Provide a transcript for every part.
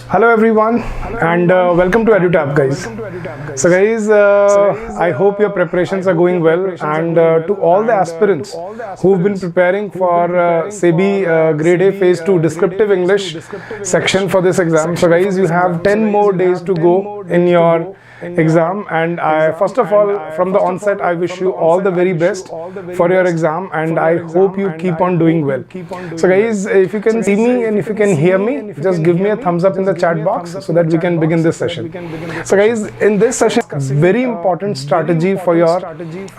Hello everyone, and welcome to EduTap, guys. So guys, I hope your preparations are going well, and to all the aspirants who've been preparing for SEBI Grade A Phase 2 Descriptive English section for this exam. So guys, you have 10 more days to go in your exam, and first of all, from the onset, I wish you all the very best for your exam, and I hope you keep on doing well. So guys, if you can see me and if you can hear me, just give me a thumbs up in the chat box so that we can begin this session. So guys, in this session, very important strategy for your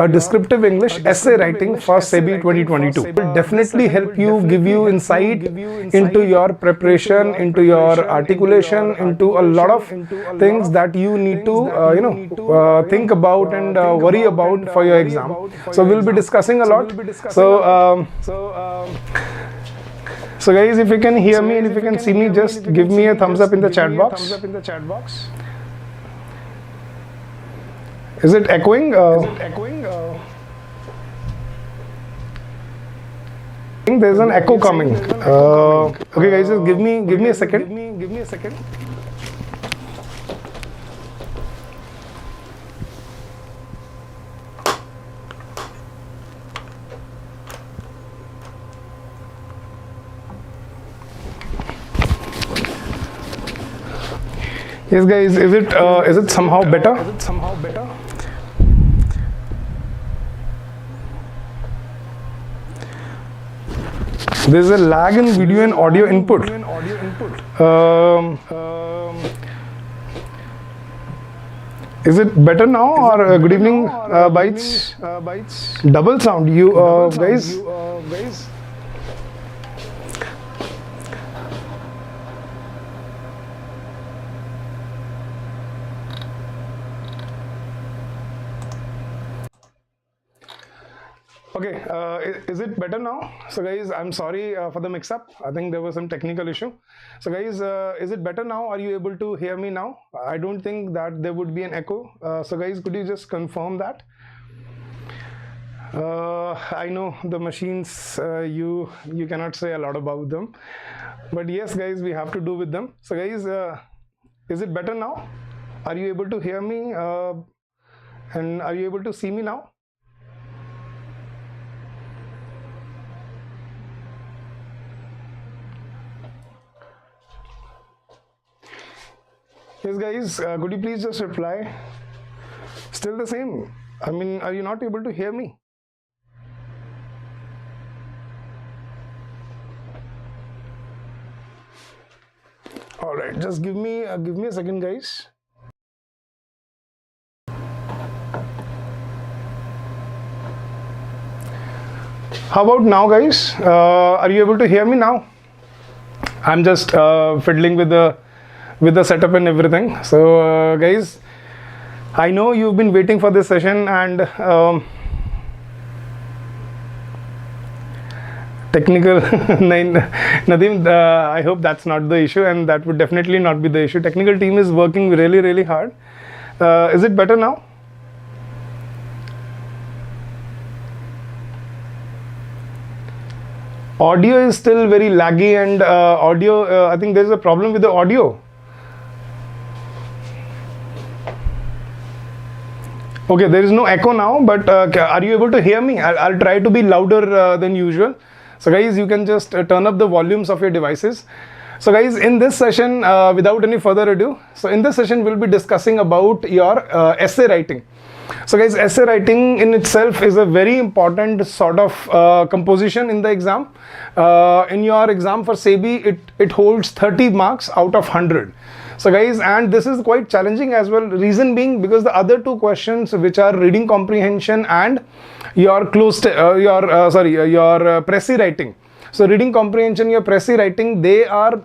descriptive English essay writing for SEBI 2022. It will definitely help you, give you insight into your preparation, into your articulation, into a lot of things that you need to think about and worry about for your exam. So we'll be discussing a lot. So guys, if you can hear me and if you can see me, just give me a thumbs up in the chat box. Is it echoing? I think there's an echo coming. Okay guys, just give me a second. Yes guys, is it somehow better? There's a lag in video and audio input. Is it better now, or good evening, Bites? Double sound, you guys. Okay, is it better now? So guys, I'm sorry for the mix-up. I think there was some technical issue. So guys, is it better now? Are you able to hear me now? I don't think that there would be an echo. So guys, could you just confirm that? I know the machines, you cannot say a lot about them. But yes guys, we have to do with them. So guys, is it better now? Are you able to hear me? And are you able to see me now? Yes guys, could you please just reply? Still the same. I mean, are you not able to hear me? All right, just give me a second, guys. How about now, guys? Are you able to hear me now? I'm just fiddling with the setup and everything. So guys, I know you've been waiting for this session, and technical Nadeem, I hope that's not the issue, and that would definitely not be the issue. Technical team is working really hard. Is it better now? Audio is still very laggy, and I think there's a problem with the audio. Okay, there is no echo now, but are you able to hear me? I'll try to be louder than usual. So guys, you can just turn up the volumes of your devices. So guys, in this session, without any further ado, so in this session we'll be discussing about your essay writing. So guys, essay writing in itself is a very important sort of composition in the exam. In your exam for SEBI, it holds 30 marks out of 100. So guys, and this is quite challenging as well. Reason being because the other two questions, which are reading comprehension and your Pressy writing. So reading comprehension, your Pressy writing, they are,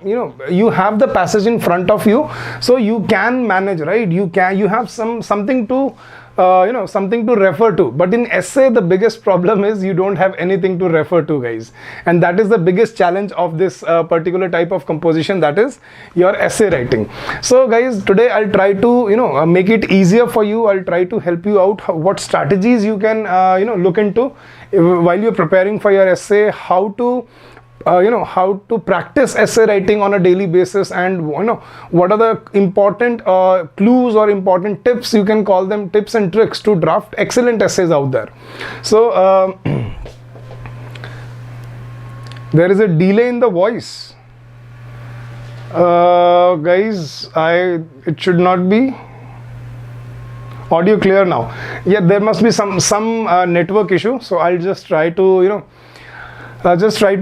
you have the passage in front of you, so you can manage, right? You have something to something to refer to. But in essay, the biggest problem is you don't have anything to refer to, guys, and that is the biggest challenge of this particular type of composition, that is your essay writing. So guys, today I'll try to make it easier for you. I'll try to help you out what strategies you can look into while you're preparing for your essay, how to how to practice essay writing on a daily basis, and what are the important clues or important tips, you can call them tips and tricks, to draft excellent essays out there. So there is a delay in the voice, guys. It should not be audio clear now. Yeah, there must be some network issue, so I'll just try to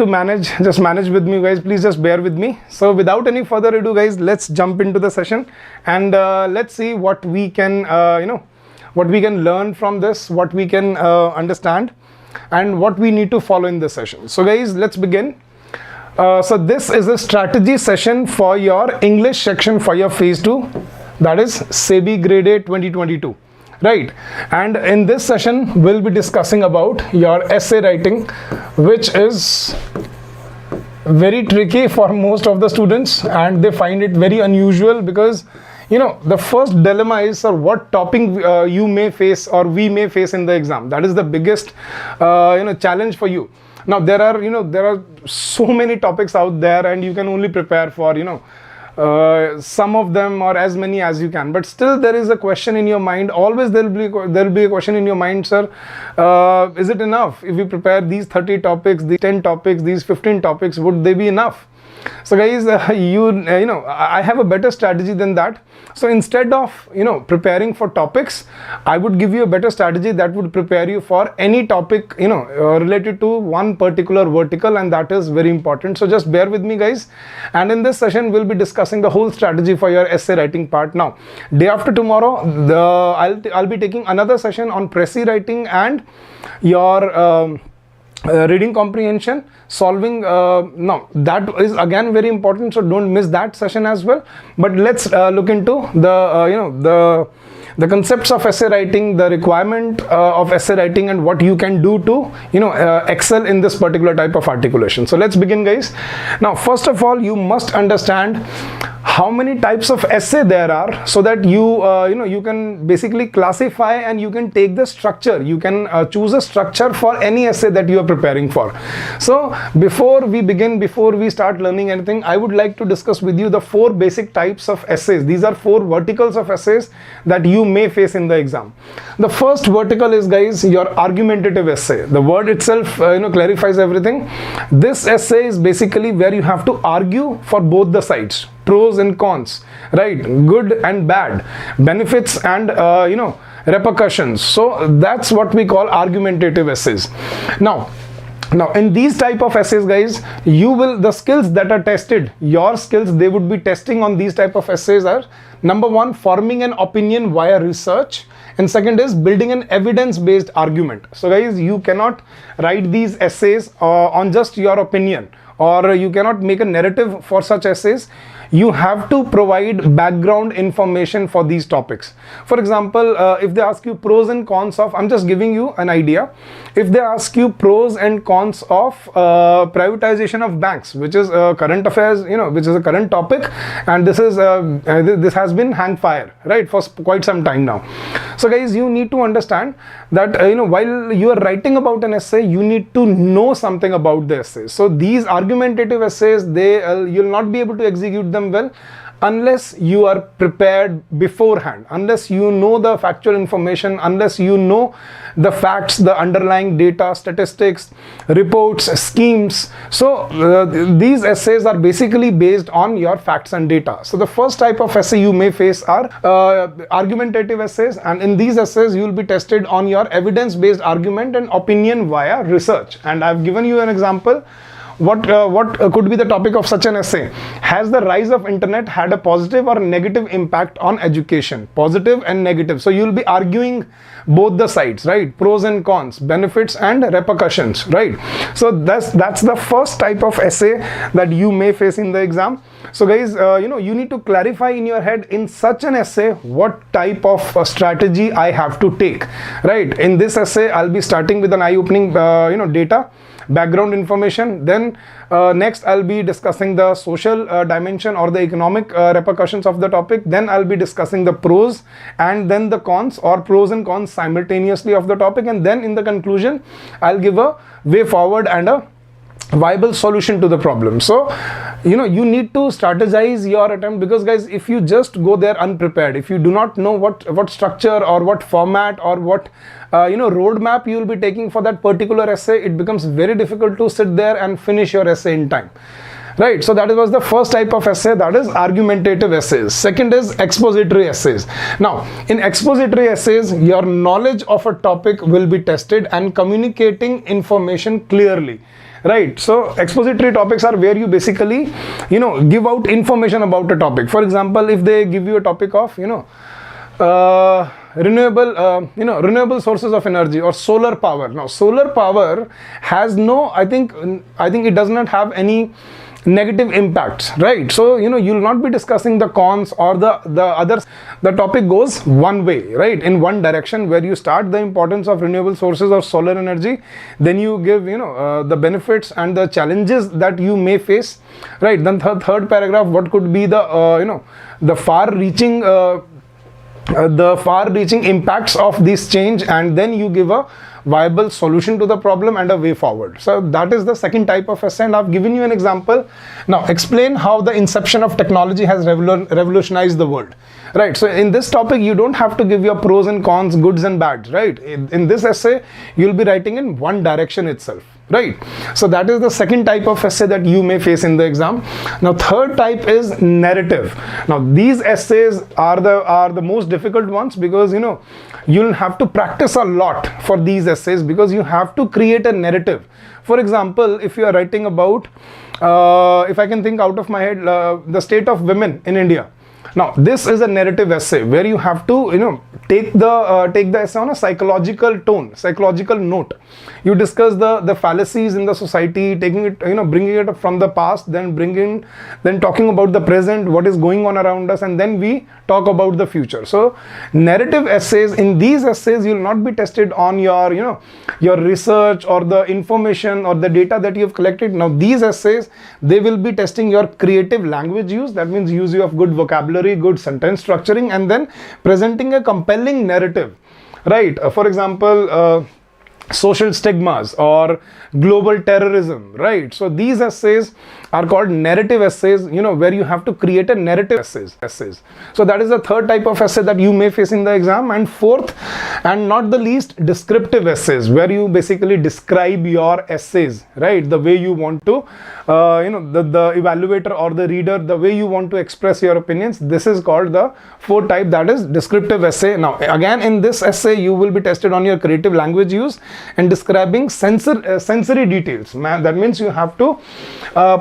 manage with me, guys. Please just bear with me. So without any further ado, guys, let's jump into the session, and let's see what we can learn from this, what we can understand, and what we need to follow in this session. So guys, let's begin. So this is a strategy session for your English section for your phase 2, that is SEBI Grade A 2022, right? And in this session we'll be discussing about your essay writing, which is very tricky for most of the students, and they find it very unusual, because the first dilemma is, or what topic you may face or we may face in the exam. That is the biggest challenge for you. Now there are so many topics out there, and you can only prepare for some of them or as many as you can, but still there is a question in your mind. Always there will be a question in your mind, sir, is it enough if we prepare these 30 topics, these 10 topics, these 15 topics, would they be enough? So guys, I have a better strategy than that. So instead of preparing for topics, I would give you a better strategy that would prepare you for any topic related to one particular vertical, and that is very important. So just bear with me, guys, and in this session we'll be discussing the whole strategy for your essay writing part. Now day after tomorrow, I'll be taking another session on précis writing and your reading comprehension, solving. Now that is again very important, so don't miss that session as well. But let's look into the concepts of essay writing, the requirement of essay writing, and what you can do to excel in this particular type of articulation. So let's begin, guys. Now first of all, you must understand how many types of essay there are, so that you can basically classify, and you can take the structure. You can choose a structure for any essay that you are preparing for. So before we start learning anything, I would like to discuss with you the 4 basic types of essays. These are 4 verticals of essays that you may face in the exam. The first vertical is, guys, your argumentative essay. The word itself clarifies everything. This essay is basically where you have to argue for both the sides, pros and cons, right? Good and bad, benefits and repercussions. So that's what we call argumentative essays. Now in these type of essays, guys, the skills that are tested, your skills they would be testing on these type of essays are: number 1, forming an opinion via research, and second is building an evidence-based argument. So guys, you cannot write these essays on just your opinion, or you cannot make a narrative for such essays. You have to provide background information for these topics. For example, if they ask you pros and cons of, I'm just giving you an idea, if they ask you pros and cons of privatization of banks, which is current affairs, which is a current topic, and this has been hang fire, right, for quite some time now. So guys, you need to understand that while you are writing about an essay, you need to know something about the essay. So these argumentative essays, you'll not be able to execute them well unless you are prepared beforehand, unless you know the factual information, unless you know the facts, the underlying data, statistics, reports, schemes. So these essays are basically based on your facts and data. So the first type of essay you may face are argumentative essays, and in these essays you will be tested on your evidence-based argument and opinion via research. And I've given you an example. What could be the topic of such an essay? Has the rise of internet had a positive or negative impact on education? Positive and negative. So you'll be arguing both the sides, right? Pros and cons, benefits and repercussions, right? So that's the first type of essay that you may face in the exam. So guys, you need to clarify in your head, in such an essay, what type of strategy I have to take, right? In this essay, I'll be starting with an eye-opening, data, background information. Then next I'll be discussing the social dimension or the economic repercussions of the topic. Then I'll be discussing the pros and then the cons, or pros and cons simultaneously of the topic. And then in the conclusion, I'll give a way forward and a viable solution to the problem. So you need to strategize your attempt, because guys, if you just go there unprepared, if you do not know what structure or what format or what roadmap you will be taking for that particular essay, it becomes very difficult to sit there and finish your essay in time. Right, so that was the first type of essay, that is argumentative essays. Second is expository essays. Now, in expository essays, your knowledge of a topic will be tested and communicating information clearly. Right, so expository topics are where you basically, give out information about a topic. For example, if they give you a topic of, renewable sources of energy or solar power. Now, solar power has no, I think it does not have any negative impacts, right? So you'll not be discussing the cons or the others. The topic goes one way, right, in one direction, where you start the importance of renewable sources of solar energy, then you give the benefits and the challenges that you may face, right? Then third paragraph, what could be the the far reaching impacts of this change, and then you give a viable solution to the problem and a way forward. So that is the second type of essay, and I've given you an example. Now explain how the inception of technology has revolutionized the world. Right, so in this topic you don't have to give your pros and cons, goods and bads, right? In this essay you'll be writing in one direction itself. Right, so that is the second type of essay that you may face in the exam. Now third type is narrative. Now these essays are the most difficult ones, because you'll have to practice a lot for these essays, because you have to create a narrative. For example, if you are writing about if I can think out of my head, the state of women in India. Now this is a narrative essay where you have to take the essay on a psychological note. You discuss the fallacies in the society, taking it, bringing it up from the past, then talking about the present, what is going on around us, and then we talk about the future. So narrative essays, in these essays you will not be tested on your your research or the information or the data that you have collected. Now these essays, they will be testing your creative language use, that means use of good vocabulary, good sentence structuring, and then presenting a compelling narrative, right? For example, social stigmas or global terrorism, right? So these essays are called narrative essays, where you have to create a narrative essays. So that is the third type of essay that you may face in the exam. And fourth, and not the least, descriptive essays, where you basically describe your essays, right? The way you want to, the evaluator or the reader, the way you want to express your opinions. This is called the fourth type, that is descriptive essay. Now again, in this essay you will be tested on your creative language use and describing sensory details. That means you have to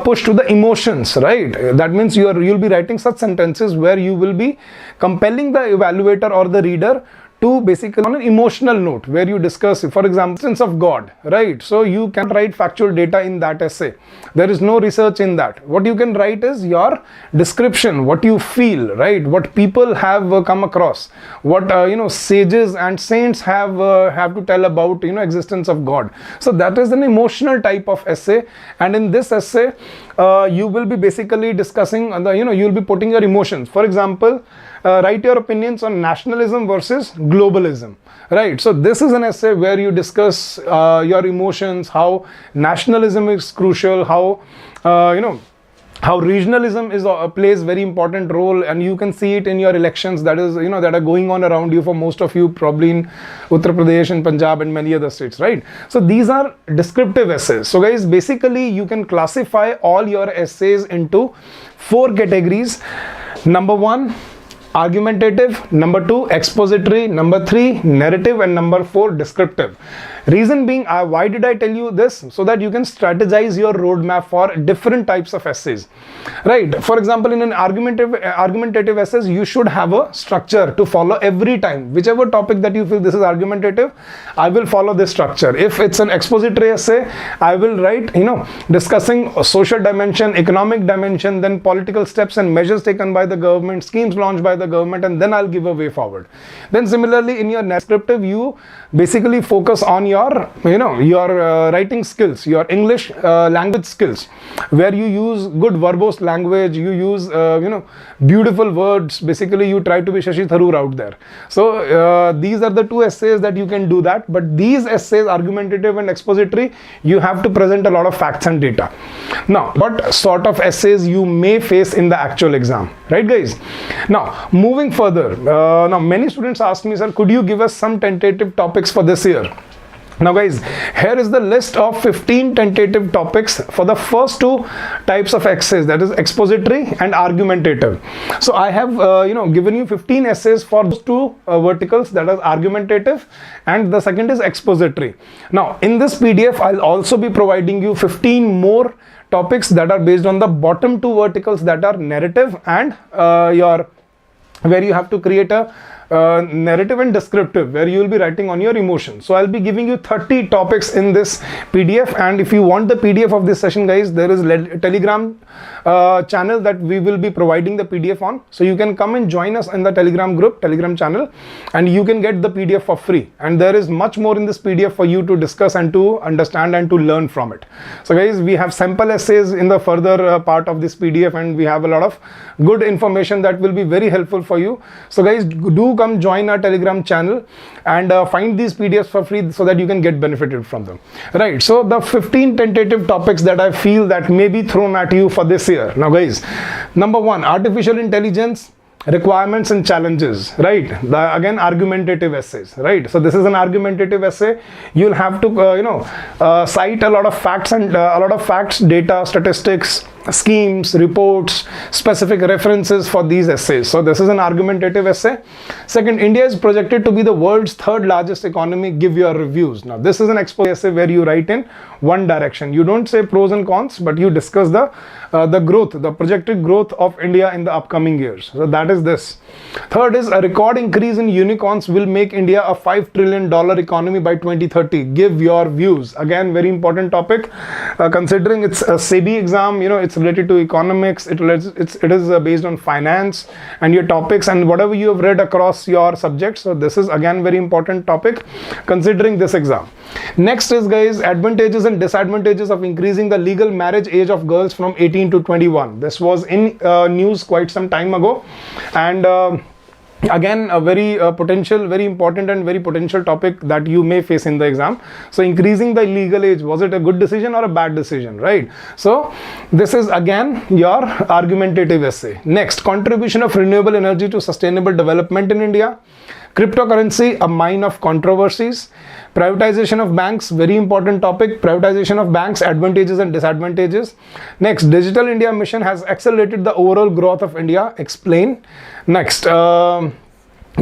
push to the emotions, right? That means you'll be writing such sentences where you will be compelling the evaluator or the reader to basically on an emotional note, where you discuss, for example, sense of God, right? So you can write factual data in that essay. There is no research in that. What you can write is your description, what you feel, right? What people have come across, what sages and saints have to tell about existence of God. So that is an emotional type of essay, and in this essay you will be basically discussing you will be putting your emotions. For example, write your opinions on nationalism versus globalism, right? So this is an essay where you discuss your emotions, how nationalism is crucial, how how regionalism plays very important role, and you can see it in your elections that is that are going on around you, for most of you probably in Uttar Pradesh and Punjab and many other states, right? So these are descriptive essays. So guys, basically you can classify all your essays into 4 categories. Number 1, argumentative, number 2, expository, number 3, narrative, and number 4, descriptive. Reason being, why did I tell you this? So that you can strategize your roadmap for different types of essays, right? For example, in an argumentative essays, you should have a structure to follow every time. Whichever topic that you feel this is argumentative, I will follow this structure. If it's an expository essay, I will write, discussing a social dimension, economic dimension, then political steps and measures taken by the government, schemes launched by the government, and then I'll give a way forward. Then similarly in your descriptive, you basically focus on your your writing skills, your English language skills, where you use good verbose language, you use beautiful words. Basically you try to be Shashi Tharoor out there. So these are the two essays that you can do that. But these essays, argumentative and expository, you have to present a lot of facts and data. Now what sort of essays you may face in the actual exam, right guys? Now moving further, now many students ask me, sir, could you give us some tentative topics for this year? Now guys, here is the list of 15 tentative topics for the first two types of essays, that is expository and argumentative. So I have given you 15 essays for those two verticals, that is argumentative, and the second is expository. Now in this PDF I'll also be providing you 15 more topics that are based on the bottom two verticals, that are narrative and where you have to create a narrative and descriptive, where you will be writing on your emotions. So I'll be giving you 30 topics in this PDF, and if you want the PDF of this session guys, there is a Telegram channel that we will be providing the PDF on. So you can come and join us in the Telegram group, Telegram channel, and you can get the PDF for free. And there is much more in this PDF for you to discuss and to understand and to learn from it. So guys, we have sample essays in the further part of this PDF, and we have a lot of good information that will be very helpful for you. So guys, do come join our Telegram channel and find these PDFs for free so that you can get benefited from them. Right, so the 15 tentative topics that I feel that may be thrown at you for this year. Now guys, number one, artificial intelligence, requirements and challenges, right? Again, argumentative essays, right? So this is an argumentative essay. You'll have to cite a lot of facts and data, statistics, schemes, reports, specific references for these essays. So this is an argumentative essay. Second, India is projected to be the world's third largest economy. Give your reviews. Now this is an exposé essay where you write in one direction. You don't say pros and cons, but you discuss the growth, the projected growth of India in the upcoming years. So that is this. Third is a record increase in unicorns will make India a $5 trillion economy by 2030. Give your views. Again, very important topic. Considering it's a SEBI exam, it's related to economics, it is based on finance and your topics and whatever you have read across your subjects. So this is again very important topic considering this exam. Next is guys, advantages and disadvantages of increasing the legal marriage age of girls from 18 to 21. This was in news quite some time ago, and again a very very important and very potential topic that you may face in the exam. So increasing the legal age, was it a good decision or a bad decision, right? So this is again your argumentative essay. Next, contribution of renewable energy to sustainable development in India. Cryptocurrency, a mine of controversies. Privatization of banks, very important topic. Privatization of banks, advantages and disadvantages. Next, Digital India mission has accelerated the overall growth of India. Explain. Next,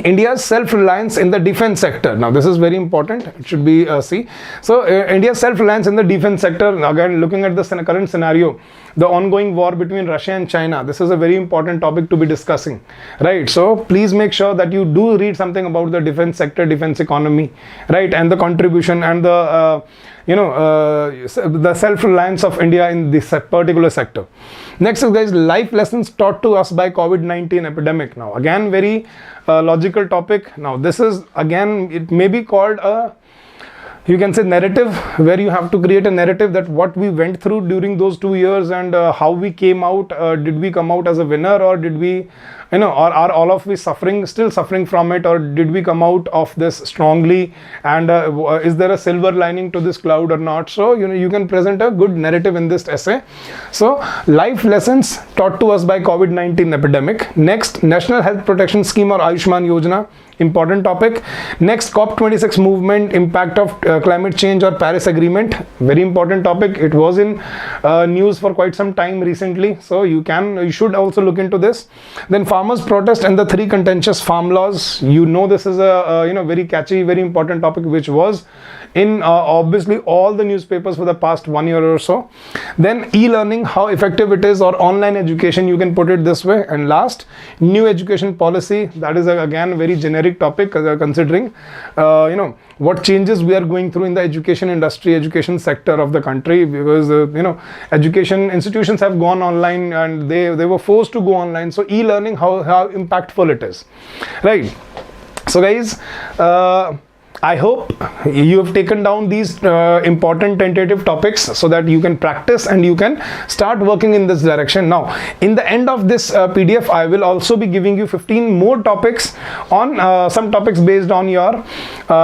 India's self-reliance in the defense sector. Now this is very important. It should be C. So India's self-reliance in the defense sector. Again, looking at the current scenario, the ongoing war between Russia and China. This is a very important topic to be discussing, right? So please make sure that you do read something about the defense sector, defense economy, right? And the contribution and the the self-reliance of India in this particular sector. Next is guys, life lessons taught to us by COVID-19 epidemic. Now again, very logical topic. Now this is again, it may be called a, you can say, narrative, where you have to create a narrative that what we went through during those 2 years and how we came out. Did we come out as a winner, or did we, or are all of us still suffering from it, or did we come out of this strongly, and is there a silver lining to this cloud or not? So you can present a good narrative in this essay. So life lessons taught to us by COVID-19 epidemic. Next, National Health Protection Scheme or Ayushman Yojana, important topic. Next, COP26 movement, impact of climate change or Paris Agreement, very important topic. It was in news for quite some time recently, so you should also look into this. Then farmers protest and the 3 contentious farm laws. This is a very catchy, very important topic which was in obviously all the newspapers for the past 1 year or so. Then e-learning, how effective it is, or online education, you can put it this way. And last, new education policy. That is again a very generic topic, considering what changes we are going through in the education industry, education sector of the country, because education institutions have gone online and they were forced to go online. So e-learning, how impactful it is, right? So guys, I hope you have taken down these important tentative topics so that you can practice and you can start working in this direction. Now, in the end of this PDF, I will also be giving you 15 more topics on some topics based on your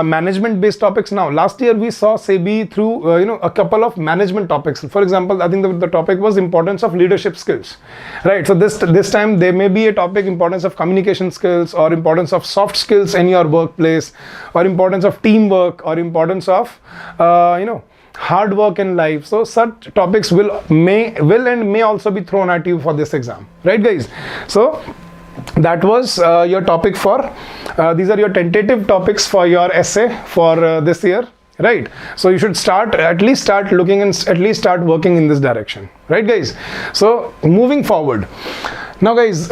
management based topics. Now, last year we saw SEBI through a couple of management topics. For example, I think the topic was importance of leadership skills, right? So this time there may be a topic, importance of communication skills, or importance of soft skills in your workplace, or importance of teamwork, or importance of hard work in life. So such topics will and may also be thrown at you for this exam, right guys? So that was your topic for these are your tentative topics for your essay for this year, right? So you should at least start looking and at least start working in this direction, right guys? So moving forward, now guys,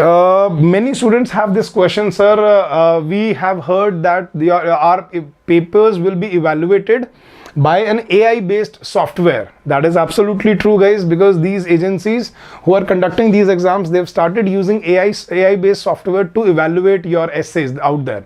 many students have this question, sir. We have heard that our papers will be evaluated by an AI based software. That is absolutely true guys, because these agencies who are conducting these exams, they've started using AI based software to evaluate your essays out there.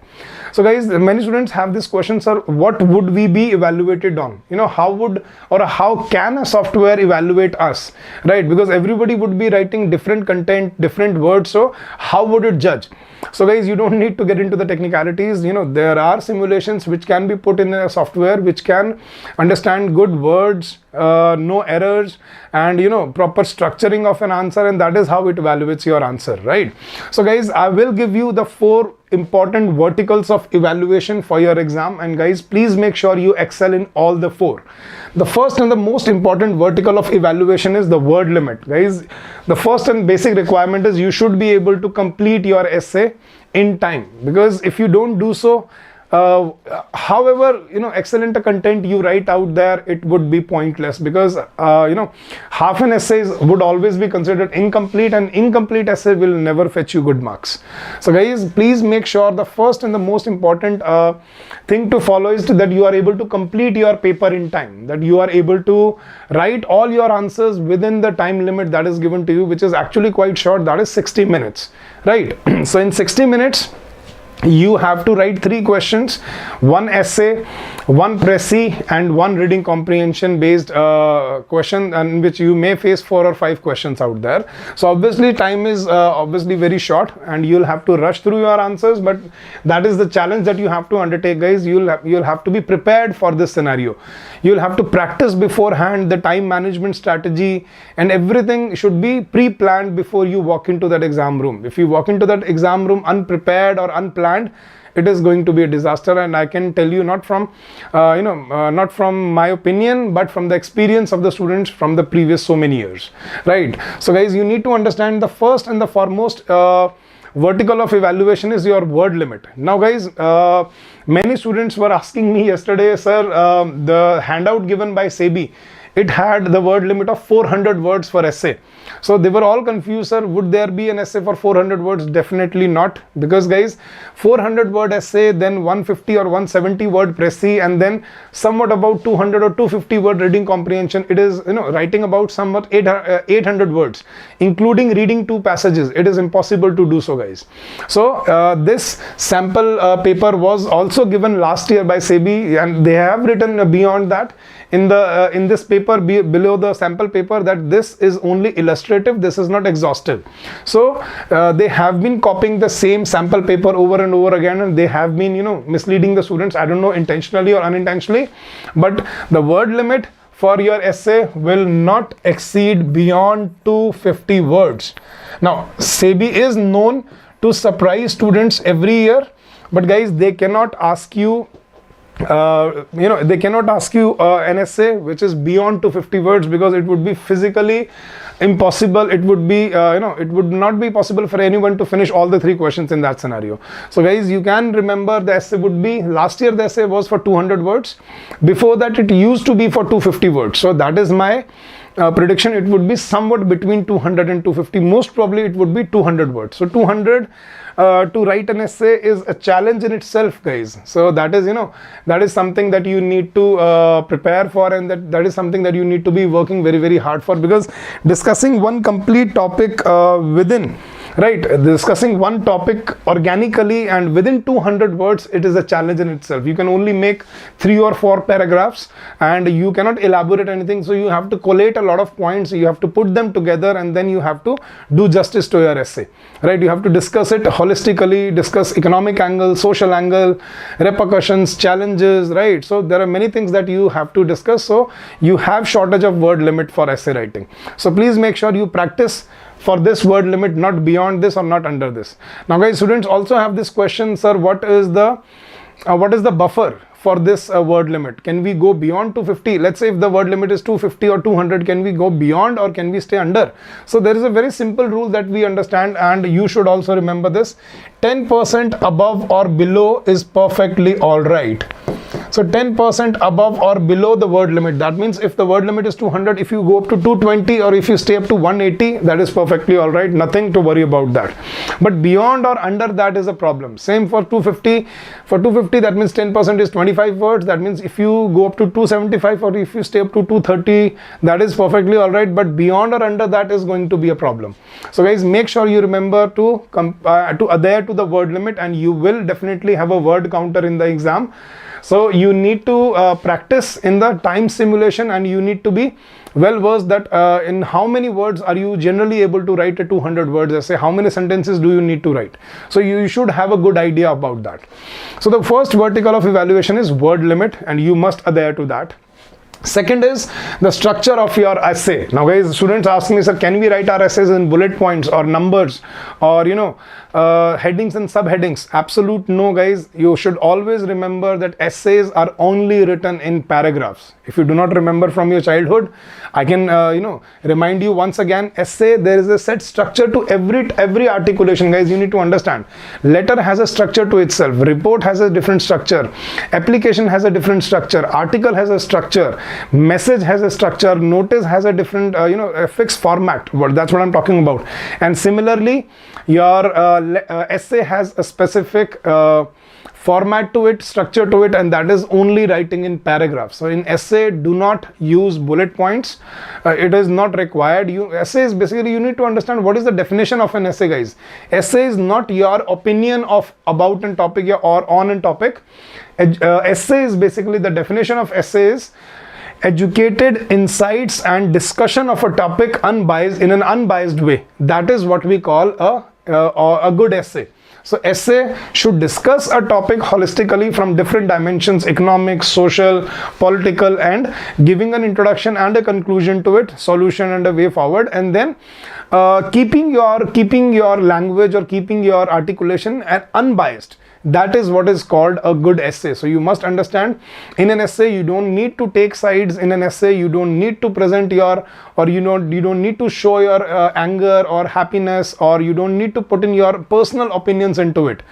So guys, many students have this question, sir, what would we be evaluated on? How can a software evaluate us, right? Because everybody would be writing different content, different words, so how would it judge? So guys, you don't need to get into the technicalities. There are simulations which can be put in a software which can understand good words, no errors, and proper structuring of an answer, and that is how it evaluates your answer, right? So guys, I will give you the 4 important verticals of evaluation for your exam, and guys, please make sure you excel in all the 4. The first and the most important vertical of evaluation is the word limit. Guys, the first and basic requirement is you should be able to complete your essay in time, because if you don't do so, however excellent a content you write out there, it would be pointless, because half an essay would always be considered incomplete, and incomplete essay will never fetch you good marks. So guys, please make sure the first and the most important thing to follow is that you are able to complete your paper in time, that you are able to write all your answers within the time limit that is given to you, which is actually quite short, that is 60 minutes, right? So in 60 minutes you have to write 3 questions, 1 essay, 1 précis, and 1 reading comprehension based question, and which you may face 4 or 5 questions out there. So obviously time is obviously very short, and you'll have to rush through your answers, but that is the challenge that you have to undertake, guys. You'll have to be prepared for this scenario. You'll have to practice beforehand the time management strategy, and everything should be pre-planned before you walk into that exam room. If you walk into that exam room unprepared or unplanned, it is going to be a disaster. And I can tell you, not from not from my opinion, but from the experience of the students from the previous so many years, right? So guys, you need to understand the first and the foremost vertical of evaluation is your word limit. Now guys, many students were asking me yesterday, sir, the handout given by SEBI, it had the word limit of 400 words for essay. So they were all confused, sir, would there be an essay for 400 words? Definitely not, because guys, 400 word essay, then 150 or 170 word précis, and then somewhat about 200 or 250 word reading comprehension. It is writing about somewhat 800 words, including reading 2 passages. It is impossible to do so, guys. So this sample paper was also given last year by SEBI, and they have written beyond that in this paper below the sample paper that this is only illustrative, this is not exhaustive. So they have been copying the same sample paper over and over again, and they have been misleading the students. I don't know, intentionally or unintentionally, but the word limit for your essay will not exceed beyond 250 words. Now SEBI is known to surprise students every year, but guys, they cannot ask you they cannot ask you an essay which is beyond 250 words, because it would be physically impossible. It would be it would not be possible for anyone to finish all the 3 questions in that scenario. So guys, you can remember the essay would be, last year the essay was for 200 words. Before that it used to be for 250 words. So that is my prediction. It would be somewhat between 200 and 250. Most probably it would be 200 words. So 200 to write an essay is a challenge in itself, guys. So that is, that is something that you need to prepare for, and that is something that you need to be working very, very hard for, because discussing one complete topic discussing one topic organically and within 200 words, it is a challenge in itself. You can only make 3 or 4 paragraphs and you cannot elaborate anything. So you have to collate a lot of points, you have to put them together, and then you have to do justice to your essay, right? You have to discuss it holistically, discuss economic angle, social angle, repercussions, challenges, right? So there are many things that you have to discuss. So you have shortage of word limit for essay writing. So please make sure you practice for this word limit, not beyond this or not under this. Now guys, students also have this question, sir, what is the buffer for this word limit? Can we go beyond 250? Let's say if the word limit is 250 or 200, can we go beyond or can we stay under? So there is a very simple rule that we understand, and you should also remember this. 10% above or below is perfectly all right. So 10% above or below the word limit. That means if the word limit is 200, if you go up to 220 or if you stay up to 180, that is perfectly all right. Nothing to worry about that. But beyond or under that is a problem. Same for 250. For 250, that means 10% is 25 words. That means if you go up to 275 or if you stay up to 230, that is perfectly all right. But beyond or under that is going to be a problem. So guys, make sure you remember to adhere to the word limit, and you will definitely have a word counter in the exam. So you need to practice in the time simulation, and you need to be well versed that in how many words are you generally able to write a 200 words essay, how many sentences do you need to write. So you should have a good idea about that. So the first vertical of evaluation is word limit, and you must adhere to that. Second is the structure of your essay. Now guys, students ask me, sir, can we write our essays in bullet points or numbers or headings and subheadings? Absolute no, guys. You should always remember that essays are only written in paragraphs. If you do not remember from your childhood, I can remind you once again. Essay, there is a set structure to every articulation, guys. You need to understand. Letter has a structure to itself. Report has a different structure. Application has a different structure. Article has a structure. Message has a structure. Notice has a different a fixed format. That's what I'm talking about. And similarly, your essay has a specific format to it, structure to it, and that is only writing in paragraphs. So in essay, do not use bullet points. It is not required. Essays, basically, you need to understand what is the definition of an essay, guys. Essay is not your opinion about a topic or on a topic. Essay is basically, the definition of essay is educated insights and discussion of a topic unbiased, in an unbiased way. That is what we call a good essay. So essay should discuss a topic holistically from different dimensions: economic, social, political, and giving an introduction and a conclusion to it, solution and a way forward, and then keeping your language or keeping your articulation unbiased. That is what is called a good essay. So you must understand, in an essay you don't need to take sides. In an essay you don't need to present you don't need to show your anger or happiness, or you don't need to put in your personal opinions into it.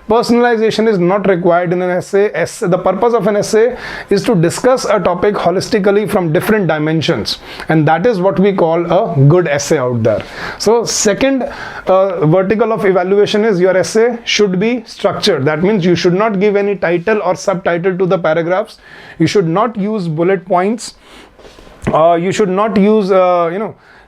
Personalization is not required in an essay. The purpose of an essay is to discuss a topic holistically from different dimensions, and that is what we call a good essay out there. So second vertical of evaluation is your essay should be structured. That means you should not give any title or subtitle to the paragraphs. You should not use bullet points. You should not use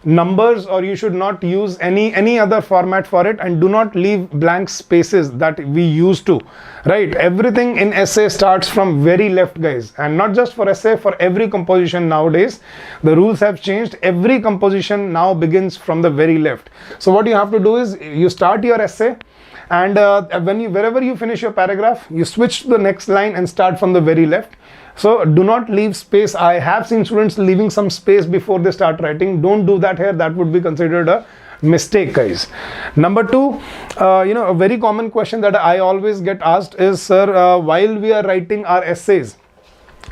numbers, or you should not use any other format for it, and do not leave blank spaces that we used to, right? Everything in essay starts from very left, guys, and not just for essay, for every composition nowadays the rules have changed. Every composition now begins from the very left. So what you have to do is you start your essay, and wherever you finish your paragraph, you switch to the next line and start from the very left. So do not leave space. I have seen students leaving some space before they start writing. Don't do that here. That would be considered a mistake, guys. Number two, a very common question that I always get asked is, sir, while we are writing our essays,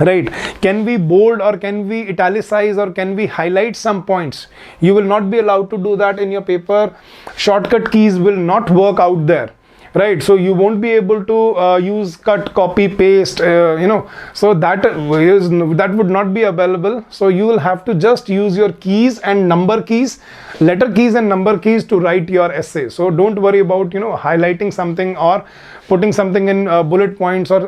right, can we bold or can we italicize or can we highlight some points? You will not be allowed to do that in your paper. Shortcut keys will not work out there, right? So you won't be able to use cut, copy, paste, so that would not be available. So you will have to just use your keys and number keys, letter keys and number keys to write your essay. So don't worry about highlighting something or putting something in bullet points or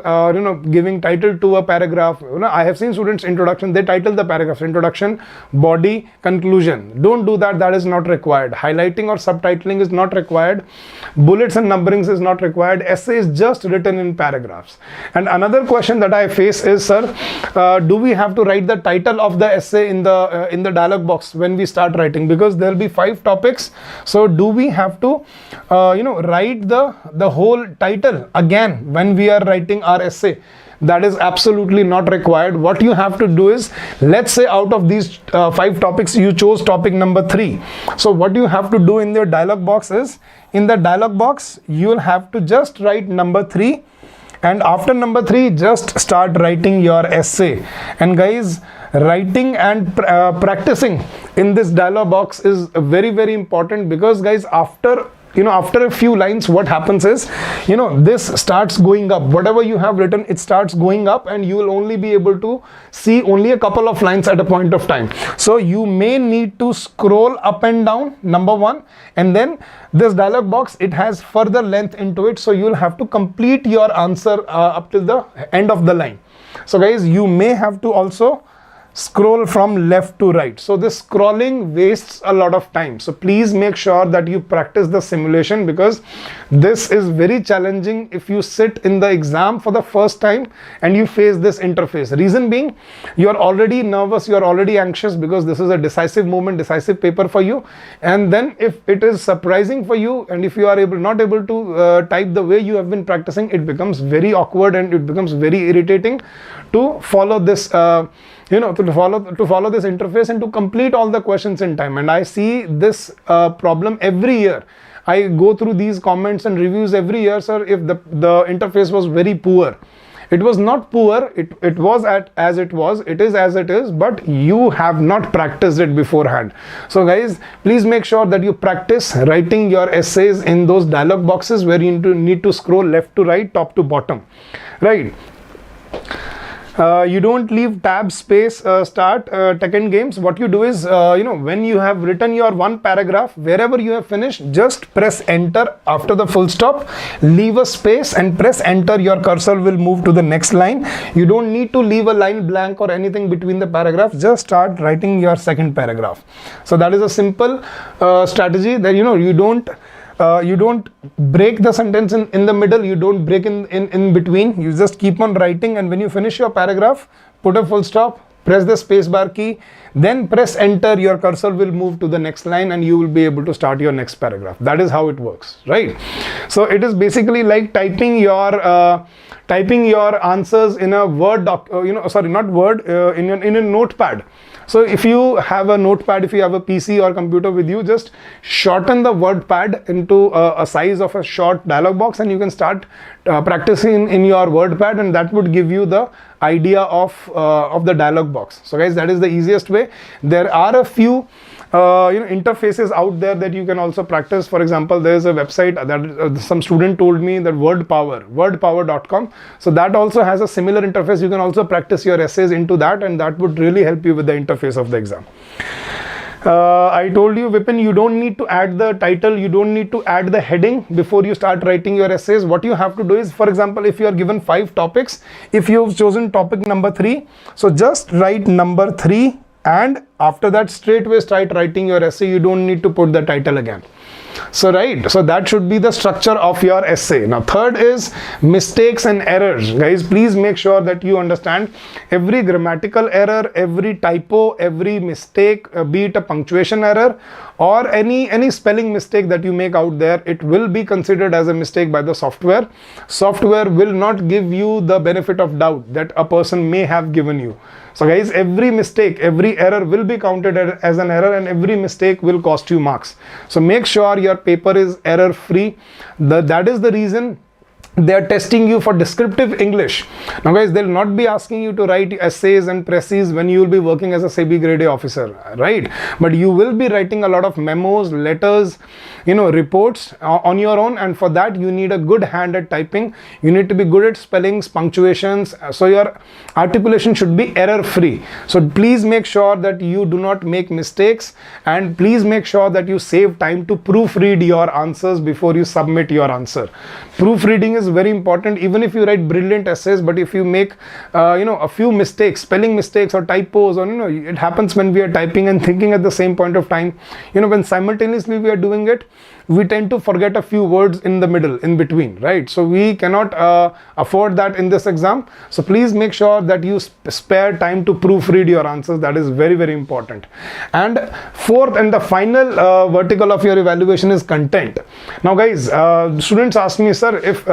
giving title to a paragraph. I have seen students introduction, they title the paragraph introduction, body, conclusion. Don't do that. That is not required. Highlighting or subtitling is not required. Bullets and numberings is not required. Essay is just written in paragraphs. And another question that I face is, sir, do we have to write the title of the essay in the dialog box when we start writing? Because there will be 5 topics. So do we have to write the whole title again when we are writing our essay? That is absolutely not required. What you have to do is, let's say out of these 5 topics you chose topic number 3. So what you have to do in the dialog box is, in the dialog box you will have to just write number 3, and after number 3 just start writing your essay. And guys, writing and practicing in this dialog box is very, very important, because guys, after a few lines, what happens is, this starts going up. Whatever you have written, it starts going up, and you will only be able to see only a couple of lines at a point of time. So you may need to scroll up and down, number 1, and then this dialog box, it has further length into it. So you will have to complete your answer up till the end of the line. So guys, you may have to also scroll from left to right. So this scrolling wastes a lot of time. So please make sure that you practice the simulation, because this is very challenging if you sit in the exam for the first time and you face this interface. Reason being, you are already nervous, you are already anxious, because this is a decisive moment, decisive paper for you. And then if it is surprising for you, and if you are not able to type the way you have been practicing, it becomes very awkward and it becomes very irritating to follow this to follow this interface and to complete all the questions in time. And I see this problem every year. I go through these comments and reviews every year, sir, if the interface was very poor. It was not poor, it was as it was, it is as it is, but you have not practiced it beforehand. So guys, please make sure that you practice writing your essays in those dialog boxes where you need to scroll left to right, top to bottom, right? You don't leave tab space start tech and games. What you do is, when you have written your one paragraph, wherever you have finished, just press enter after the full stop, leave a space and press enter. Your cursor will move to the next line. You don't need to leave a line blank or anything between the paragraphs. Just start writing your second paragraph. So that is a simple strategy that you don't break the sentence in the middle, you don't break in between, you just keep on writing, and when you finish your paragraph, put a full stop, press the space bar key, then press enter. Your cursor will move to the next line and you will be able to start your next paragraph. That is how it works, right? So it is basically like typing your answers in a Word doc, in a notepad. So if you have a notepad, if you have a PC or computer with you, just shorten the word pad into a size of a short dialog box, and you can start practicing in your word pad, and that would give you the idea of the dialog box. So guys, that is the easiest way. There are a few interfaces out there that you can also practice. For example, there is a website that some student told me, that wordpower.com. So that also has a similar interface. You can also practice your essays into that, and that would really help you with the interface of the exam. I told you, Vipin, you don't need to add the title, you don't need to add the heading before you start writing your essays. What you have to do is, for example, if you are given 5 topics, if you have chosen topic number 3, so just write number 3, and after that straightway start writing your essay. You don't need to put the title again. So that should be the structure of your essay. Now third is mistakes and errors. Guys, please make sure that you understand every grammatical error, every typo, every mistake, be it a punctuation error or any spelling mistake that you make out there, it will be considered as a mistake by the software. Software will not give you the benefit of doubt that a person may have given you. So guys, every mistake, every error will be counted as an error, and every mistake will cost you marks. So make sure your paper is error free. That is the reason they are testing you for descriptive English. Now guys, they'll not be asking you to write essays and presses when you will be working as a SEBI Grade A officer, right? But you will be writing a lot of memos, letters, reports on your own, and for that you need a good hand at typing. You need to be good at spellings, punctuations, so your articulation should be error free. So please make sure that you do not make mistakes, and please make sure that you save time to proofread your answers before you submit your answer. Proofreading is very important. Even if you write brilliant essays, but if you make a few mistakes, spelling mistakes or typos, or it happens when we are typing and thinking at the same point of time, when simultaneously we are doing it, we tend to forget a few words in the middle, in between, right? So we cannot afford that in this exam. So please make sure that you spare time to proofread your answers. That is very, very important. And fourth and the final vertical of your evaluation is content. Now guys, students ask me, sir, if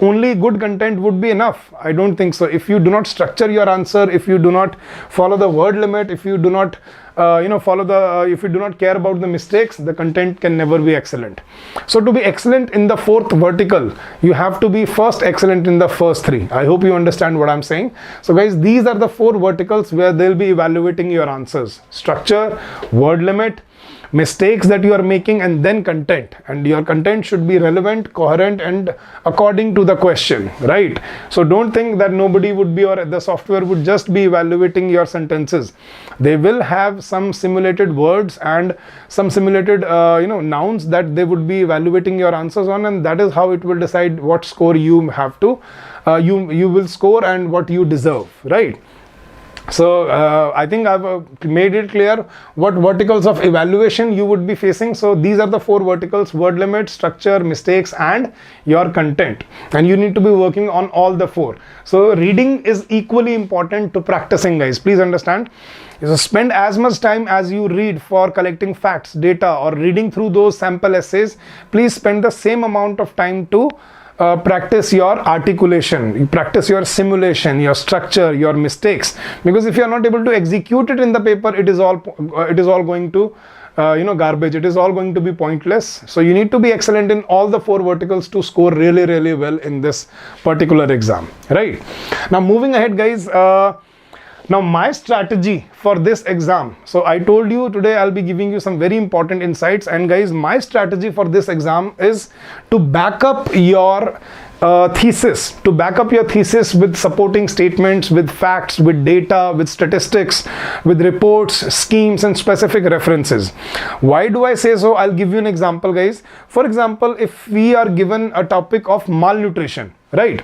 only good content would be enough. I don't think so. If you do not structure your answer, if you do not follow the word limit, if you do not if you do not care about the mistakes, the content can never be excellent. So to be excellent in the fourth vertical, you have to be first excellent in the first three. I hope you understand what I'm saying. So guys, these are the four verticals where they'll be evaluating your answers: structure, word limit, mistakes that you are making, and then content. And your content should be relevant, coherent, and according to the question, right? So don't think that nobody would be, or the software would just be evaluating your sentences. They will have some simulated words and some simulated nouns that they would be evaluating your answers on, and that is how it will decide what score you have to you will score and what you deserve, right? So I think I've made it clear what verticals of evaluation you would be facing. So these are the four verticals: word limit, structure, mistakes, and your content. And you need to be working on all the four. So reading is equally important to practicing, guys. Please understand. So spend as much time as you read for collecting facts, data, or reading through those sample essays. Please spend the same amount of time to practice your articulation, you practice your simulation, your structure, your mistakes, because if you are not able to execute it in the paper, it is all going to garbage. It is all going to be pointless. So you need to be excellent in all the four verticals to score really, really well in this particular exam, right? Now moving ahead, guys, now my strategy for this exam. So I told you today I'll be giving you some very important insights, and guys, my strategy for this exam is to back up your thesis, with supporting statements, with facts, with data, with statistics, with reports, schemes, and specific references. Why do I say so? I'll give you an example, guys. For example, if we are given a topic of malnutrition, right?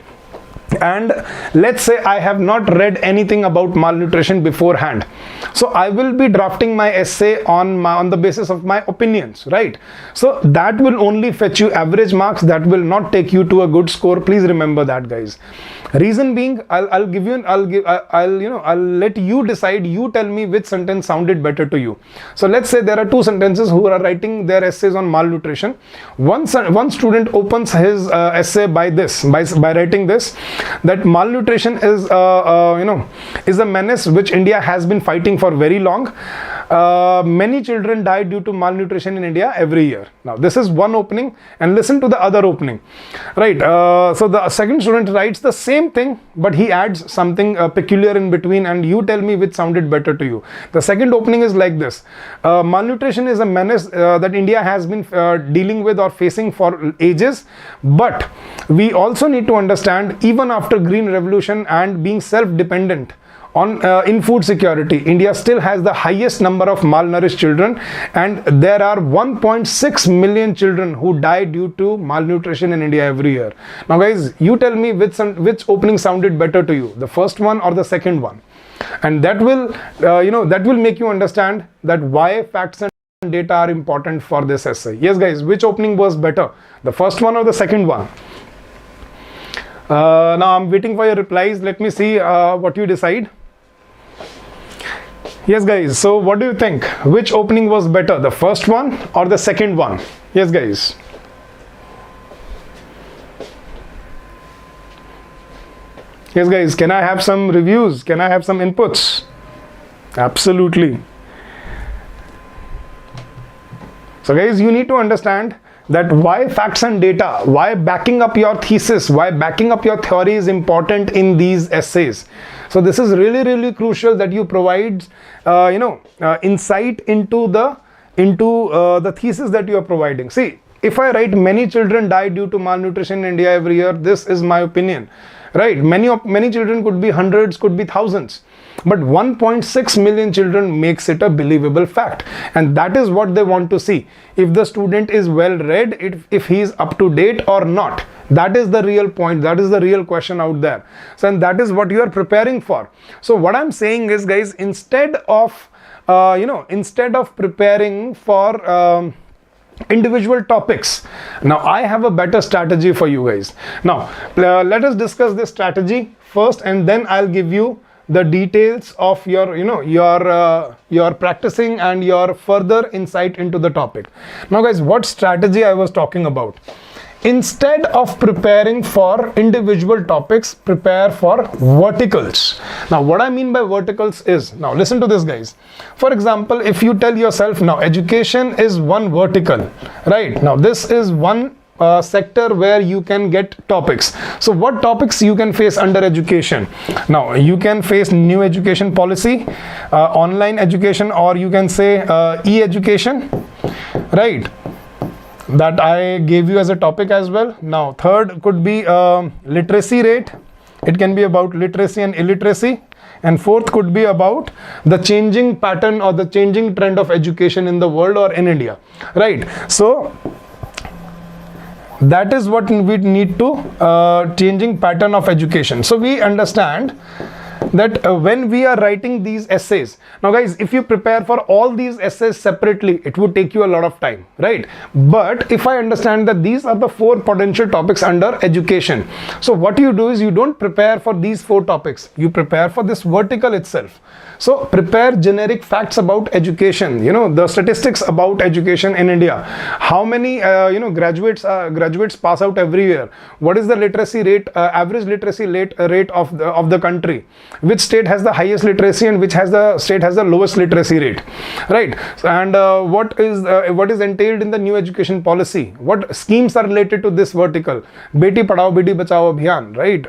And let's say I have not read anything about malnutrition beforehand, so I will be drafting my essay on the basis of my opinions, right? So that will only fetch you average marks. That will not take you to a good score. Please remember that, guys. Reason being, I'll let you decide. You tell me which sentence sounded better to you. So let's say there are two sentences who are writing their essays on malnutrition. One student opens his essay by writing this, that malnutrition is a menace which India has been fighting for very long. Many children die due to malnutrition in India every year. Now this is one opening, and listen to the other opening, right? So the second student writes the same thing, but he adds something peculiar in between, and you tell me which sounded better to you. The second opening is like this: malnutrition is a menace that India has been dealing with or facing for ages, but we also need to understand, even after Green Revolution and being self-dependent in food security, India still has the highest number of malnourished children, and there are 1.6 million children who die due to malnutrition in India every year. Now guys, you tell me which opening sounded better to you, the first one or the second one, and that will make you understand that why facts and data are important for this essay. Yes guys, which opening was better, the first one or the second one? Now I'm waiting for your replies. Let me see what you decide. Yes guys, so what do you think? Which opening was better, the first one or the second one? Yes guys. Yes guys, can I have some reviews? Can I have some inputs? Absolutely. So guys, you need to understand that why facts and data, why backing up your thesis, why backing up your theory is important in these essays. So this is really, really crucial that you provide, insight into the thesis that you are providing. See, if I write many children die due to malnutrition in India every year, this is my opinion, right? Many children could be hundreds, could be thousands, but 1.6 million children makes it a believable fact, and that is what they want to see. If the student is well read, if he is up to date or not, that is the real point, that is the real question out there. So, and that is what you are preparing for. So what I'm saying is, guys, instead of preparing for individual topics, now I have a better strategy for you guys. Now let us discuss this strategy first, and then I'll give you the details of your practicing and your further insight into the topic. Now guys, what strategy I was talking about? Instead of preparing for individual topics, prepare for verticals. Now what I mean by verticals is, now listen to this, guys. For example, if you tell yourself, now education is one vertical, right? Now this is one sector where you can get topics. So what topics you can face under education? Now you can face new education policy, online education, or you can say e-education, right? That I gave you as a topic as well. Now third could be literacy rate. It can be about literacy and illiteracy. And fourth could be about the changing pattern or the changing trend of education in the world or in India, right? So that is what we need to changing pattern of education. So we understand that when we are writing these essays, now guys, if you prepare for all these essays separately, it would take you a lot of time, right? But if I understand that these are the 4 potential topics under education, so what you do is you don't prepare for these 4 topics, you prepare for this vertical itself. So prepare generic facts about education, the statistics about education in India. How many graduates pass out every year? What is the literacy rate, average literacy rate of the country? Which state has the highest literacy and which state has the lowest literacy rate, right? And what is entailed in the new education policy? What schemes are related to this vertical? Beti Padhao Beti Bachao Abhiyan, right?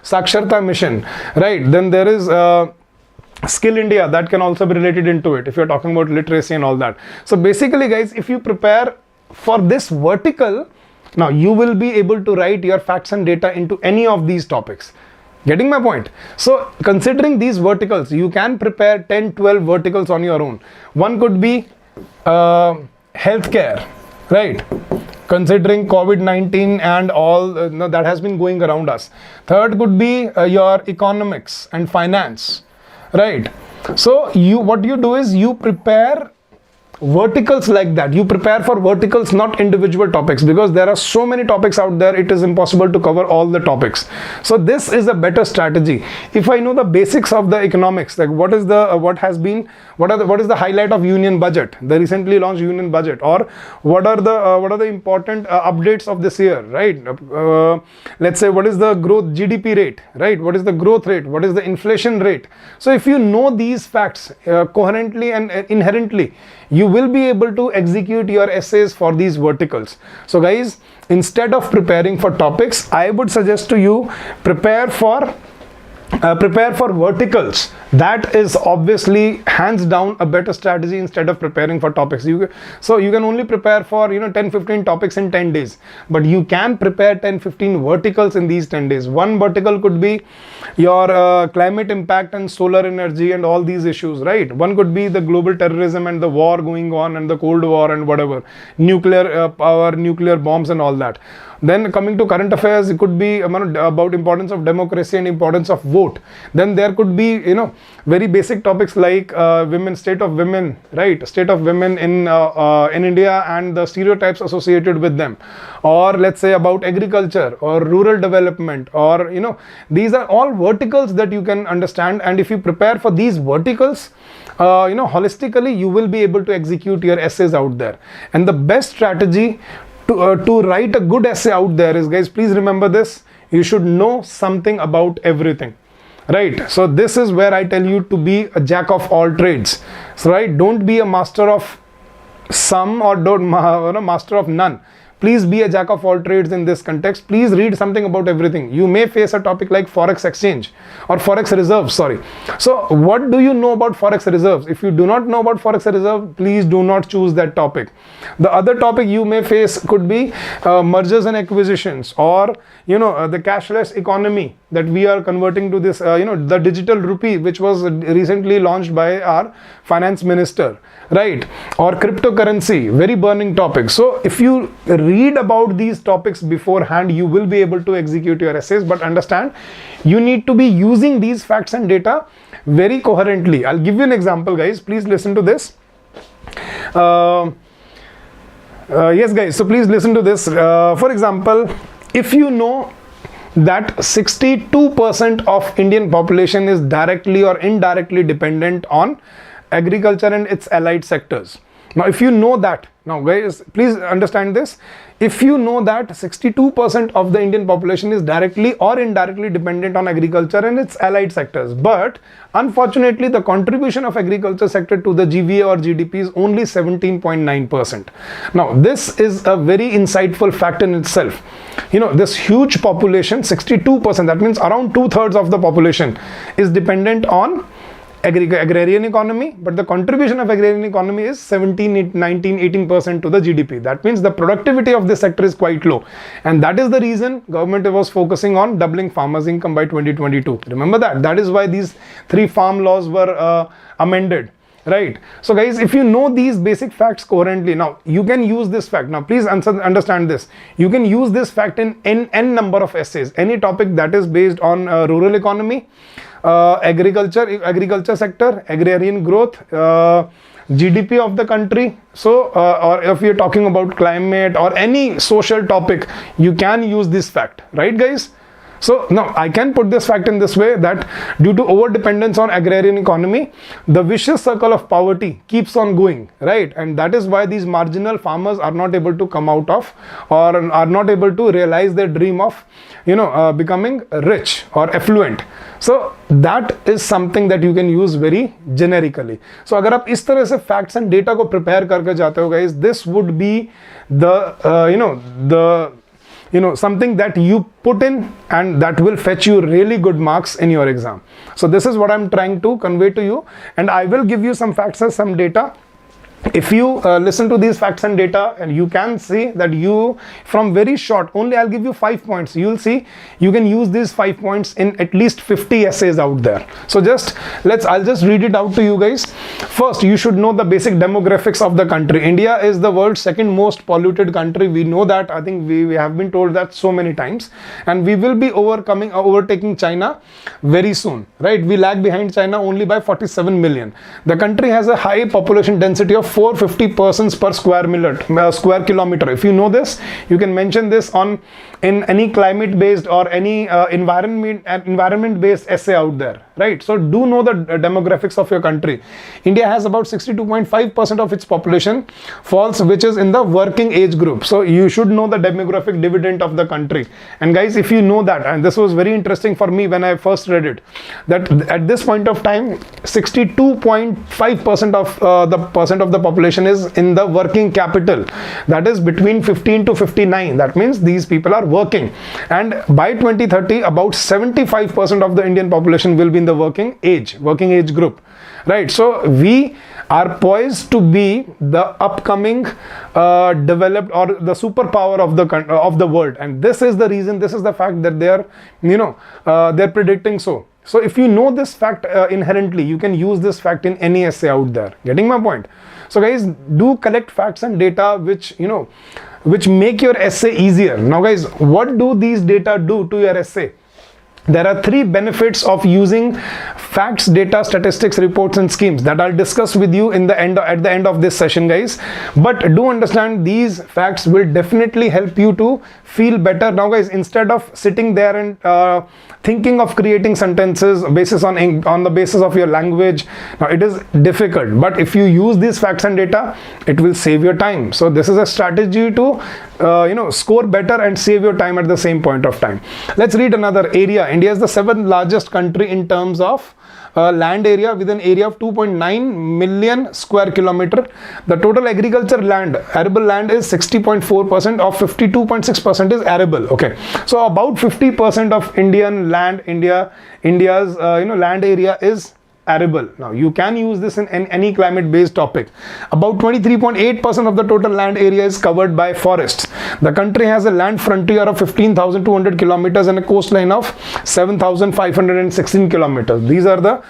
Saksharta Mission, right? Then there is Skill India, that can also be related into it if you're talking about literacy and all that. So basically, guys, if you prepare for this vertical, now you will be able to write your facts and data into any of these topics. Getting my point? So considering these verticals, you can prepare 10-12 verticals on your own. One could be healthcare, right? Considering COVID-19 and all that has been going around us. Third could be your economics and finance, right? So what you do is you prepare verticals like that. You prepare for verticals, not individual topics, because there are so many topics out there, it is impossible to cover all the topics. So this is a better strategy. If I know the basics of the economics, like what is the highlight of union budget, the recently launched union budget, or what are the important updates of this year, right? Let's say what is the growth GDP rate, right? What is the growth rate? What is the inflation rate? So if you know these facts coherently and inherently, you will be able to execute your essays for these verticals. So guys, instead of preparing for topics, I would suggest to you prepare for verticals. That is obviously hands down a better strategy instead of preparing for topics. So you can only prepare for 10-15 topics in 10 days, but you can prepare 10-15 verticals in these 10 days. One vertical could be your climate impact and solar energy and all these issues, right? One could be the global terrorism and the war going on and the Cold War and whatever, nuclear power, nuclear bombs and all that. Then coming to current affairs, it could be about importance of democracy and importance of vote. Then there could be very basic topics like state of women, right? State of women in India and the stereotypes associated with them, or let's say about agriculture or rural development, or these are all verticals that you can understand. And if you prepare for these verticals holistically, you will be able to execute your essays out there. And the best strategy to write a good essay out there is, guys, please remember this, you should know something about everything. right? So this is where I tell you to be a jack of all trades. So right, don't be a master of some or don't master of none. Please be a jack of all trades in this context. Please read something about everything. You may face a topic like forex exchange or forex reserves, sorry. So what do you know about forex reserves? If you do not know about forex reserve, please do not choose that topic. The other topic you may face could be mergers and acquisitions, or the cashless economy that we are converting to this, the digital rupee, which was recently launched by our finance minister, right? Or cryptocurrency, very burning topic. So if you read about these topics beforehand, you will be able to execute your essays. But understand, you need to be using these facts and data very coherently. I'll give you an example, guys. Please listen to this. Yes, guys, so please listen to this. For example, if you know that 62% of Indian population is directly or indirectly dependent on agriculture and its allied sectors. Now, if you know that, now guys, please understand this. If you know that 62% of the Indian population is directly or indirectly dependent on agriculture and its allied sectors, but unfortunately the contribution of agriculture sector to the GVA or GDP is only 17.9%. Now, this is a very insightful fact in itself. This huge population, 62%, that means around 2/3 of the population is dependent on agrarian economy, but the contribution of agrarian economy is 17, 19, 18% to the GDP. That means the productivity of this sector is quite low, and that is the reason government was focusing on doubling farmers' income by 2022. Remember that. That is why these 3 farm laws were amended. Right. So guys, if you know these basic facts coherently, now you can use this fact. Now please understand this. You can use this fact in n number of essays. Any topic that is based on rural economy, agriculture sector, agrarian growth, GDP of the country. So or if you're talking about climate or any social topic, you can use this fact, right, guys? So now I can put this fact in this way, that due to over dependence on agrarian economy, the vicious circle of poverty keeps on going, right? And that is why these marginal farmers are not able to come out of, or are not able to realize their dream of becoming rich or affluent. So that is something that you can use very generically. So अगर आप इस तरह से facts and data को prepare करके जाते हो, guys, this would be the something that you put in, and that will fetch you really good marks in your exam. So this is what I'm trying to convey to you, and I will give you some facts and some data. If you listen to these facts and data, and you can see that you, from very short, only I'll give you 5 points. You'll see you can use these 5 points in at least 50 essays out there. So I'll just read it out to you guys. First, you should know the basic demographics of the country. India is the world's second most polluted country. We know that. I think we have been told that so many times, and we will be overtaking China very soon, right? We lag behind China only by 47 million. The country has a high population density of 450 persons per square kilometer. If you know this, you can mention this in any climate based or any environment based essay out there, right? So do know the demographics of your country. India has about 62.5% of its population which is in the working age group. So you should know the demographic dividend of the country. And guys, if you know that, and this was very interesting for me when I first read it, that at this point of time 62.5% of the population is in the working capital, that is between 15 to 59. That means these people are working, and by 2030 about 75% of the Indian population will be in the working age group, right? So we are poised to be the upcoming developed or the superpower of the world, and this is the reason, this is the fact that they are they're predicting so. So if you know this fact inherently, you can use this fact in any essay out there. Getting my point? So guys, do collect facts and data which make your essay easier. Now guys, what do these data do to your essay? There are 3 benefits of using facts, data, statistics, reports and schemes that I'll discuss with you at the end of this session, guys. But do understand, these facts will definitely help you to feel better. Now guys, instead of sitting there and thinking of creating sentences on the basis of your language, now it is difficult, but if you use these facts and data, it will save your time. So this is a strategy to score better and save your time at the same point of time. Let's read another area. India is the 7th largest country in terms of land area, with an area of 2.9 million square kilometer. The total agriculture land, arable land, is 60.4%, of 52.6% is arable. Okay, so about 50% of Indian land, India's land area is arable. Now you can use this in any climate based topic. About 23.8% of the total land area is covered by forests. The country has a land frontier of 15,200 kilometers and a coastline of 7,516 kilometers. These are the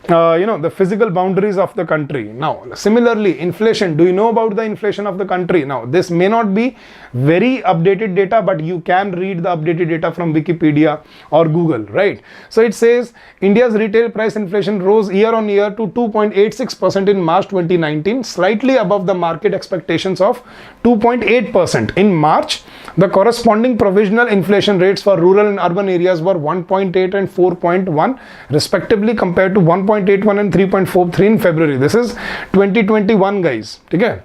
the physical boundaries of the country. Now similarly, inflation. Do you know about the inflation of the country? Now this may not be very updated data, but you can read the updated data from Wikipedia or Google, right? So it says India's retail price inflation rose year on year to 2.86% in March 2019, slightly above the market expectations of 2.8%. In March, the corresponding provisional inflation rates for rural and urban areas were 1.8 and 4.1 respectively, compared to 1.81 and 3.43 in February. This is 2021, guys. Okay.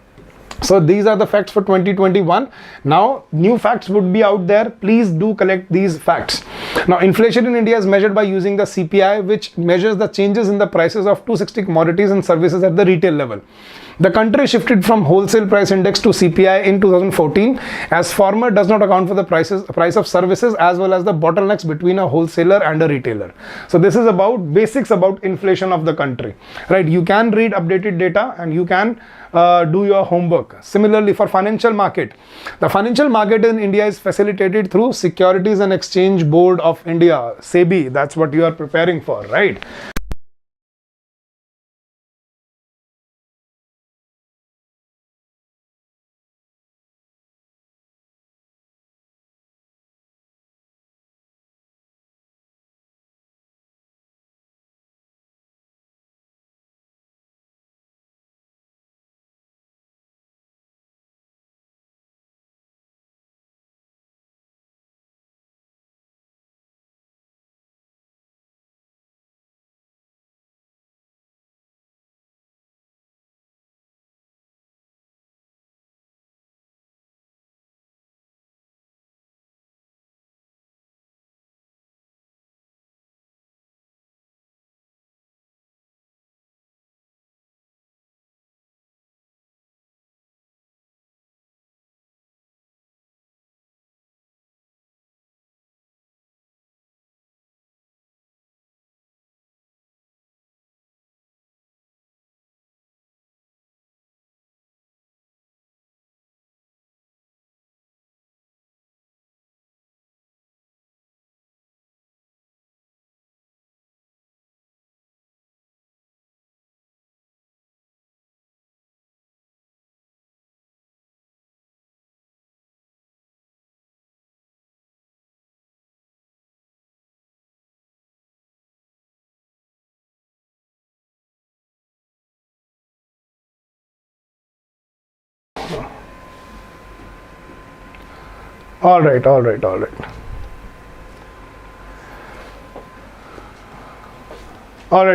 So these are the facts for 2021. Now new facts would be out there. Please do collect these facts. Now inflation in India is measured by using the CPI, which measures the changes in the prices of 260 commodities and services at the retail level. The country shifted from wholesale price index to CPI in 2014, as former does not account for the price of services as well as the bottlenecks between a wholesaler and a retailer. So this is about basics about inflation of the country, right? You can read updated data and you can do your homework. Similarly, for financial market, the financial market in India is facilitated through Securities and Exchange Board of India, SEBI. That's what you are preparing for, right? All right. All right,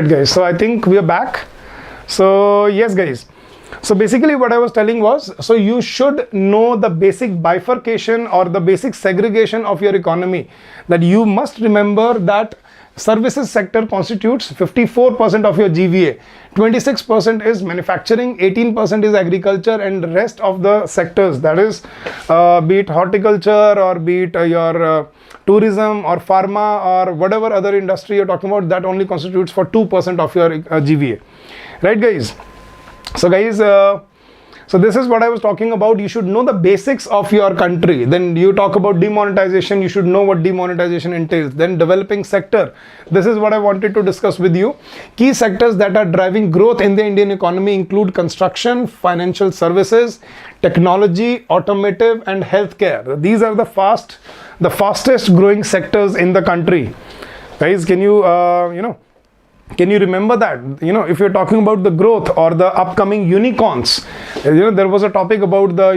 guys. So I think we are back. So yes, guys. So basically what I was telling was, so you should know the basic bifurcation or the basic segregation of your economy. That you must remember that services sector constitutes 54% of your GVA, 26% is manufacturing, 18% is agriculture, and the rest of the sectors, that is be it horticulture or be it your tourism or pharma or whatever other industry you're talking about, that only constitutes for 2% of your GVA, right, guys? So guys, so this is what I was talking about. You should know the basics of your country. Then you talk about demonetization. You should know what demonetization entails. Then developing sector. This is what I wanted to discuss with you. Key sectors that are driving growth in the Indian economy include construction, financial services, technology, automotive, and healthcare. These are the fastest growing sectors in the country. Guys, can you, Can you remember that? You know, if you're talking about the growth or the upcoming unicorns, you know, there was a topic about the,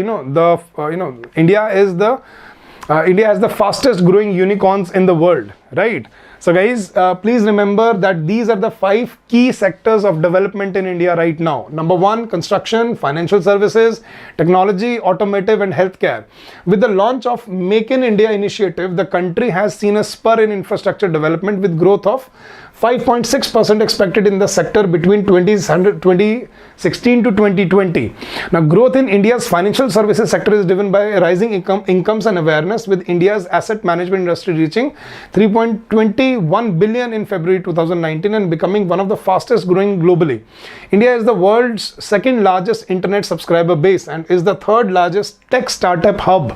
India has the fastest growing unicorns in the world, right? So guys, please remember that these are the 5 key sectors of development in India right now. Number 1, construction, financial services, technology, automotive and healthcare. With the launch of Make in India initiative, the country has seen a spur in infrastructure development with growth of 5.6% expected in the sector between 2016 to 2020. Now, growth in India's financial services sector is driven by rising incomes and awareness, with India's asset management industry reaching 3.21 billion in February 2019 and becoming one of the fastest growing globally. India is the world's second largest internet subscriber base and is the third largest tech startup hub.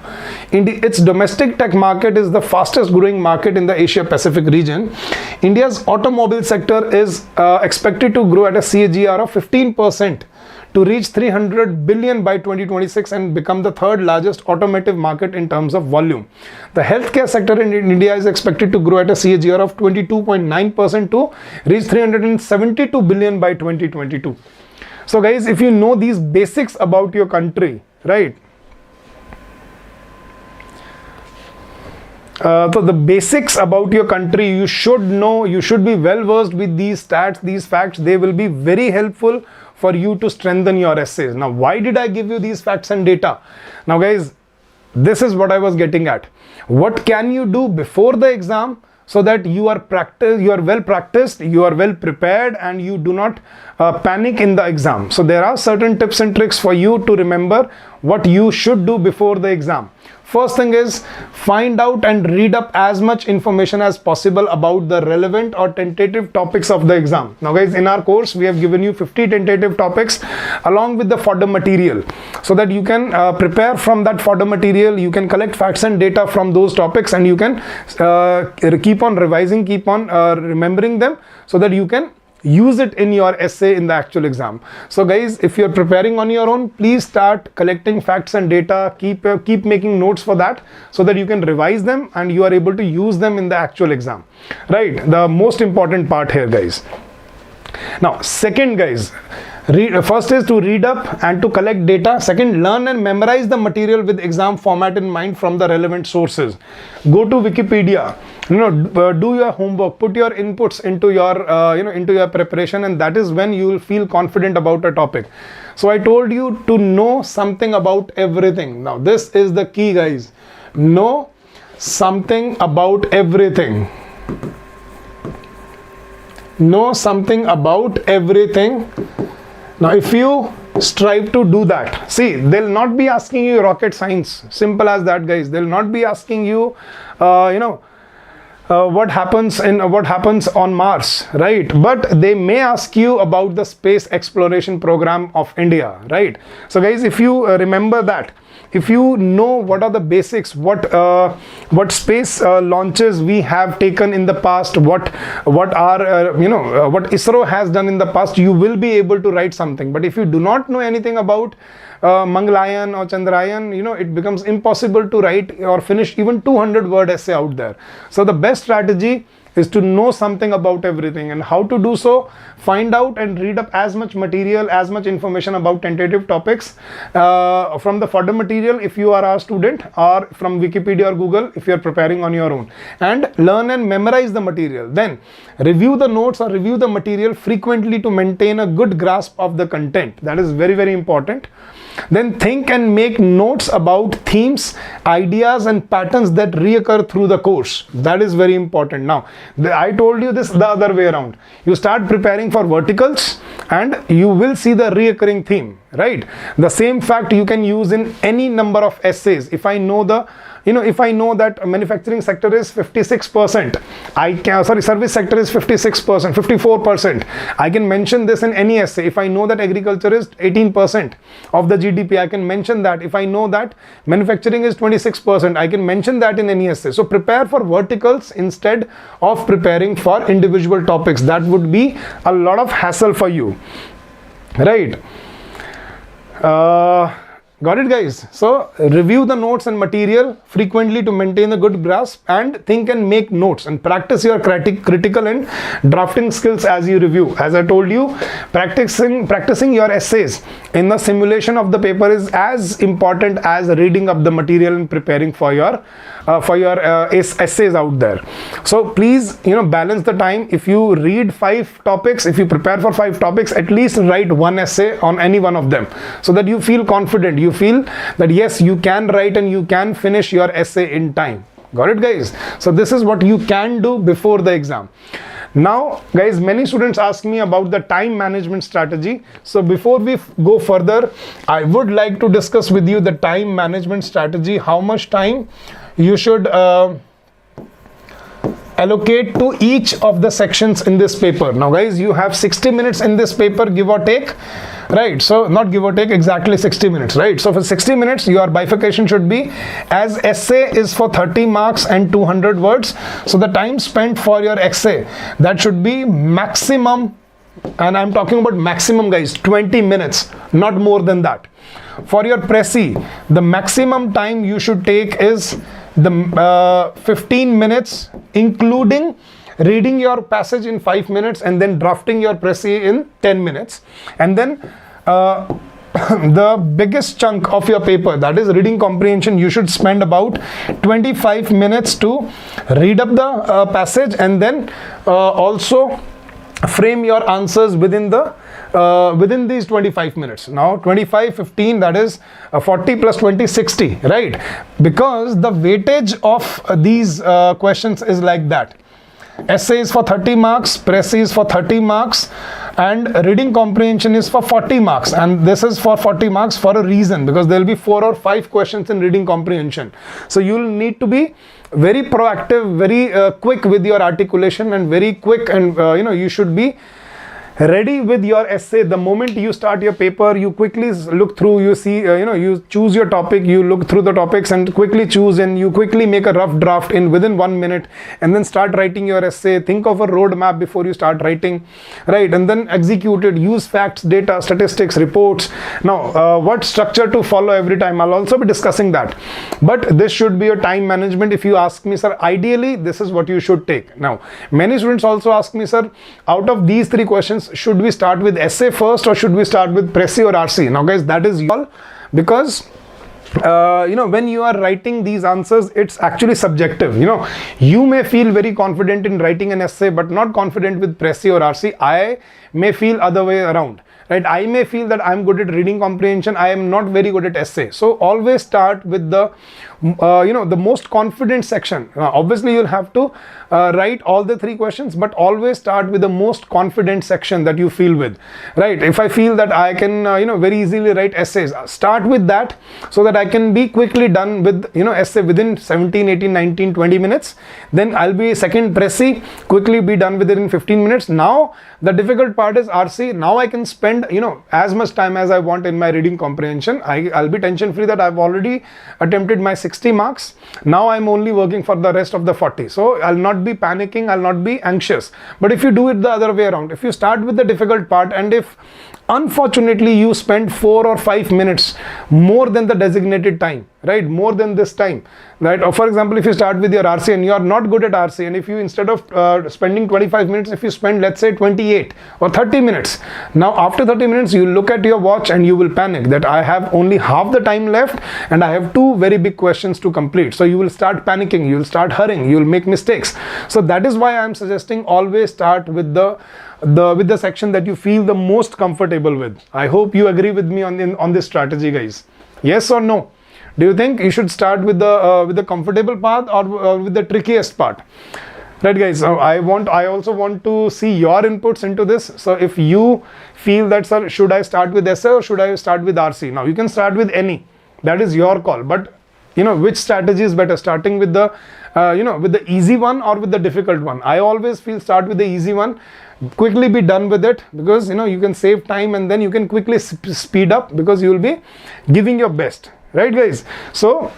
Its domestic tech market is the fastest growing market in the Asia Pacific region. India's automobile sector is expected to grow at a CAGR of 15% to reach 300 billion by 2026 and become the third largest automotive market in terms of volume. The healthcare sector in India is expected to grow at a CAGR of 22.9% to reach 372 billion by 2022. So guys, if you know these basics about your country, right? So the basics about your country, you should know, you should be well versed with these stats, these facts. They will be very helpful for you to strengthen your essays. Now, why did I give you these facts and data? Now guys, this is what I was getting at. What can you do before the exam so that you are well practiced, you are well prepared, and you do not panic in the exam? So there are certain tips and tricks for you to remember what you should do before the exam. First thing is, find out and read up as much information as possible about the relevant or tentative topics of the exam. Now guys, in our course, we have given you 50 tentative topics along with the fodder material, so that you can prepare from that fodder material, you can collect facts and data from those topics, and you can keep on revising, keep on remembering them, so that you can use it in your essay in the actual exam. So guys, if you're preparing on your own, please start collecting facts and data, keep making notes for that, so that you can revise them and you are able to use them in the actual exam, right? The most important part here, guys. Now second, guys, first is to read up and to collect data. Second, learn and memorize the material with exam format in mind from the relevant sources. Go to Wikipedia, do your homework, put your inputs into your preparation, and that is when you will feel confident about a topic. So I told you to know something about everything. Now this is the key, guys. Know something about everything. Know something about everything. Now if you strive to do that, see, they'll not be asking you rocket science, simple as that, guys. They'll not be asking you what happens on Mars, right? But they may ask you about the space exploration program of India, right? So guys, if you remember that, if you know what are the basics, what space launches we have taken in the past, what ISRO has done in the past, you will be able to write something. But if you do not know anything about Mangalayan or Chandrayaan, it becomes impossible to write or finish even 200-word essay out there. So the best strategy is to know something about everything. And how to do so? Find out and read up as much material, as much information about tentative topics from the fodder material if you are a student, or from Wikipedia or Google if you are preparing on your own, and learn and memorize the material. Then review the notes or review the material frequently to maintain a good grasp of the content. That is very, very important. Then think and make notes about themes, ideas and patterns that reoccur through the course. That is very important. Now, I told you this the other way around. You start preparing for verticals and you will see the reoccurring theme, right? The same fact you can use in any number of essays. If I know that manufacturing sector is 56%, service sector is 56%, 54%, I can mention this in any essay. If I know that agriculture is 18% of the GDP, I can mention that. If I know that manufacturing is 26%, I can mention that in any essay. So prepare for verticals instead of preparing for individual topics. That would be a lot of hassle for you, right? Got it, guys? So review the notes and material frequently to maintain a good grasp, and think and make notes and practice your critical and drafting skills as you review. As I told you, practicing your essays in the simulation of the paper is as important as reading up the material and preparing for your essays out there. So please, balance the time. If you read 5 topics, if you prepare for 5 topics, at least write one essay on any one of them, so that you feel confident. You feel that yes, you can write and you can finish your essay in time. Got it, guys? So this is what you can do before the exam. Now, guys, many students ask me about the time management strategy. So before we go further, I would like to discuss with you the time management strategy, how much time you should allocate to each of the sections in this paper. Now, guys, you have 60 minutes in this paper, give or take, right? So not give or take, exactly 60 minutes, right? So for 60 minutes, your bifurcation should be, as essay is for 30 marks and 200 words. So the time spent for your essay, that should be maximum, and I'm talking about maximum, guys, 20 minutes, not more than that. For your Pressy, the maximum time you should take is the 15 minutes, including reading your passage in 5 minutes and then drafting your Pressy in 10 minutes. And then the biggest chunk of your paper, that is reading comprehension, you should spend about 25 minutes to read up the passage, and then also frame your answers within these 25 minutes. Now 25, 15, that is 40 plus 20, 60, right? Because the weightage of these questions is like that. Essay is for 30 marks, Pressy is for 30 marks, and reading comprehension is for 40 marks. And this is for 40 marks for a reason, because there will be 4 or 5 questions in reading comprehension. So you will need to be very proactive, very quick with your articulation, and very quick, and you should be ready with your essay. The moment you start your paper, you quickly look through, you see, you choose your topic, you look through the topics and quickly choose, and you quickly make a rough draft within 1 minute, and then start writing your essay. Think of a roadmap before you start writing, right? And then execute it. Use facts, data, statistics, reports. Now, what structure to follow every time, I'll also be discussing that. But this should be your time management. If you ask me, sir, ideally, this is what you should take. Now, many students also ask me, sir, out of these 3 questions, should we start with essay first or should we start with Pressy or RC? Now, guys, that is all, because when you are writing these answers, it's actually subjective. You may feel very confident in writing an essay but not confident with Pressy or RC. I may feel other way around, right? I may feel that I'm good at reading comprehension, I am not very good at essay. So always start with the the most confident section. Obviously you'll have to write all the 3 questions, but always start with the most confident section that you feel with, right? If I feel that I can very easily write essays, start with that, so that I can be quickly done with essay within 17, 18, 19, 20 minutes. Then I'll be second Pressy, quickly be done with it in 15 minutes. Now the difficult part is RC. Now I can spend as much time as I want in my reading comprehension. I'll be tension free that I've already attempted my 60 marks. Now I'm only working for the rest of the 40. So I'll not be panicking, I'll not be anxious. But if you do it the other way around, if you start with the difficult part, and if unfortunately you spend 4 or 5 minutes more than the designated time, right, more than this time, right? Or for example, if you start with your RC and you are not good at RC, and if you, instead of spending 25 minutes, if you spend, let's say, 28 or 30 minutes, now after 30 minutes you look at your watch and you will panic that I have only half the time left and I have 2 very big questions to complete. So you will start panicking, you will start hurrying, you will make mistakes. So that is why I am suggesting always start with the section that you feel the most comfortable with. I hope you agree with me on this strategy, guys. Yes or no? Do you think you should start with the comfortable part or with the trickiest part? Right, guys. So I also want to see your inputs into this. So if you feel that, sir, should I start with essay or should I start with RC? Now you can start with any. That is your call. But which strategy is better, starting with the with the easy one or with the difficult one? I always feel start with the easy one, quickly be done with it, because you can save time and then you can quickly speed up, because you will be giving your best, right, guys? So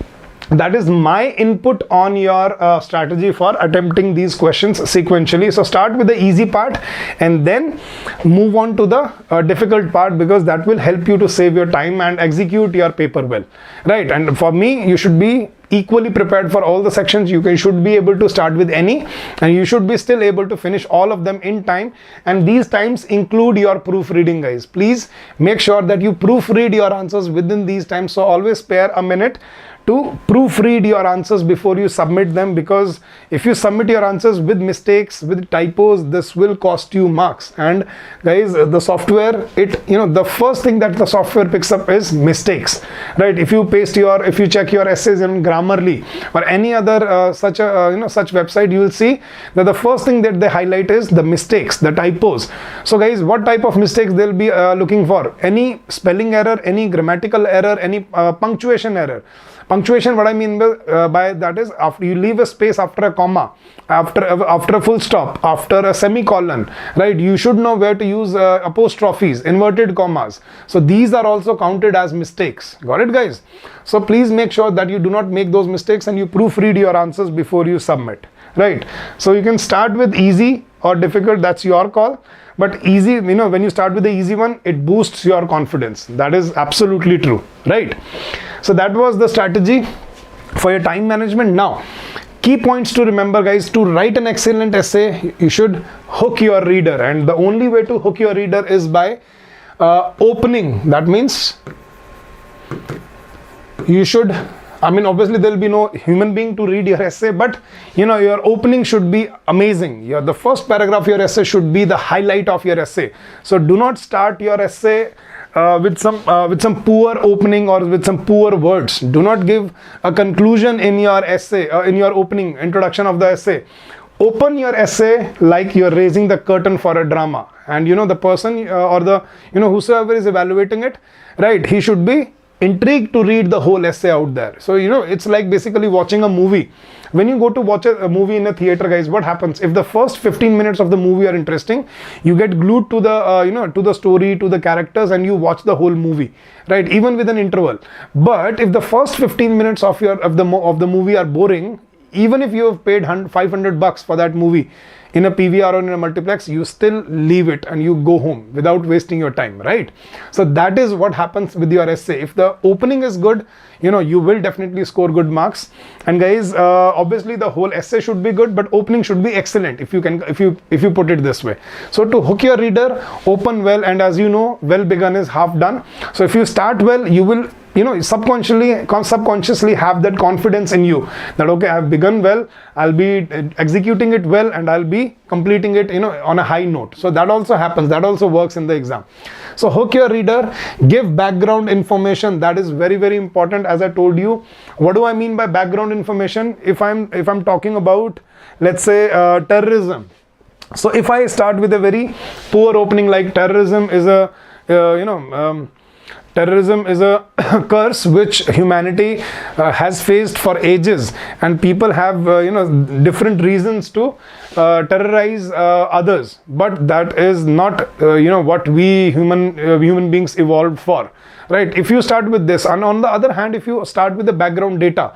that is my input on your strategy for attempting these questions sequentially. So start with the easy part and then move on to the difficult part, because that will help you to save your time and execute your paper well, right? And for me, you should be equally prepared for all the sections. You should be able to start with any, and you should be still able to finish all of them in time. And these times include your proofreading, guys. Please make sure that you proofread your answers within these times. So always spare a minute to proofread your answers before you submit them, because if you submit your answers with mistakes, with typos, this will cost you marks. And guys, the software, the first thing that the software picks up is mistakes, right? If you check your essays in Grammarly or any other such website, you will see that the first thing that they highlight is the mistakes, the typos. So guys, what type of mistakes they'll be looking for? Any spelling error, any grammatical error, any punctuation error. Punctuation, what I mean by that is, after you leave a space after a comma, after a full stop, after a semicolon, right? You should know where to use apostrophes, inverted commas. So these are also counted as mistakes. Got it, guys? So please make sure that you do not make those mistakes and you proofread your answers before you submit, right? So you can start with easy or difficult, that's your call. But easy, when you start with the easy one, it boosts your confidence. That is absolutely true, right? So that was the strategy for your time management. Now, key points to remember, guys: to write an excellent essay, you should hook your reader. And the only way to hook your reader is by opening. That means you should, obviously there will be no human being to read your essay, but your opening should be amazing. The first paragraph of your essay should be the highlight of your essay. So do not start your essay with some poor opening or with some poor words. Do not give a conclusion in your essay, in your opening introduction of the essay. Open your essay like you're raising the curtain for a drama, and the person or the whosoever is evaluating it, right, he should be intrigued to read the whole essay out there. So it's like basically watching a movie. When you go to watch a movie in a theater, guys, what happens? If the first 15 minutes of the movie are interesting, you get glued to the to the story, to the characters, and you watch the whole movie, right? Even with an interval. But if the first 15 minutes of the movie are boring, even if you have paid $500 for that movie in a PVR or in a multiplex, you still leave it and you go home without wasting your time, right? So that is what happens with your essay. If the opening is good, you will definitely score good marks. And guys, obviously the whole essay should be good, but opening should be excellent if you put it this way. So to hook your reader, open well, and as you know, well begun is half done. So if you start well, you will subconsciously have that confidence in you that, okay, I have begun well, I'll be executing it well, and I'll be completing it on a high note. So that also happens, that also works in the exam. So hook your reader, give background information. That is very, very important. As I told you, what do I mean by background information? If I'm talking about, let's say, terrorism. So if I start with a very poor opening, like terrorism is a curse which humanity has faced for ages, and people have different reasons to terrorize others, but that is not what we human beings evolved for, right? If you start with this, and on the other hand, if you start with the background data,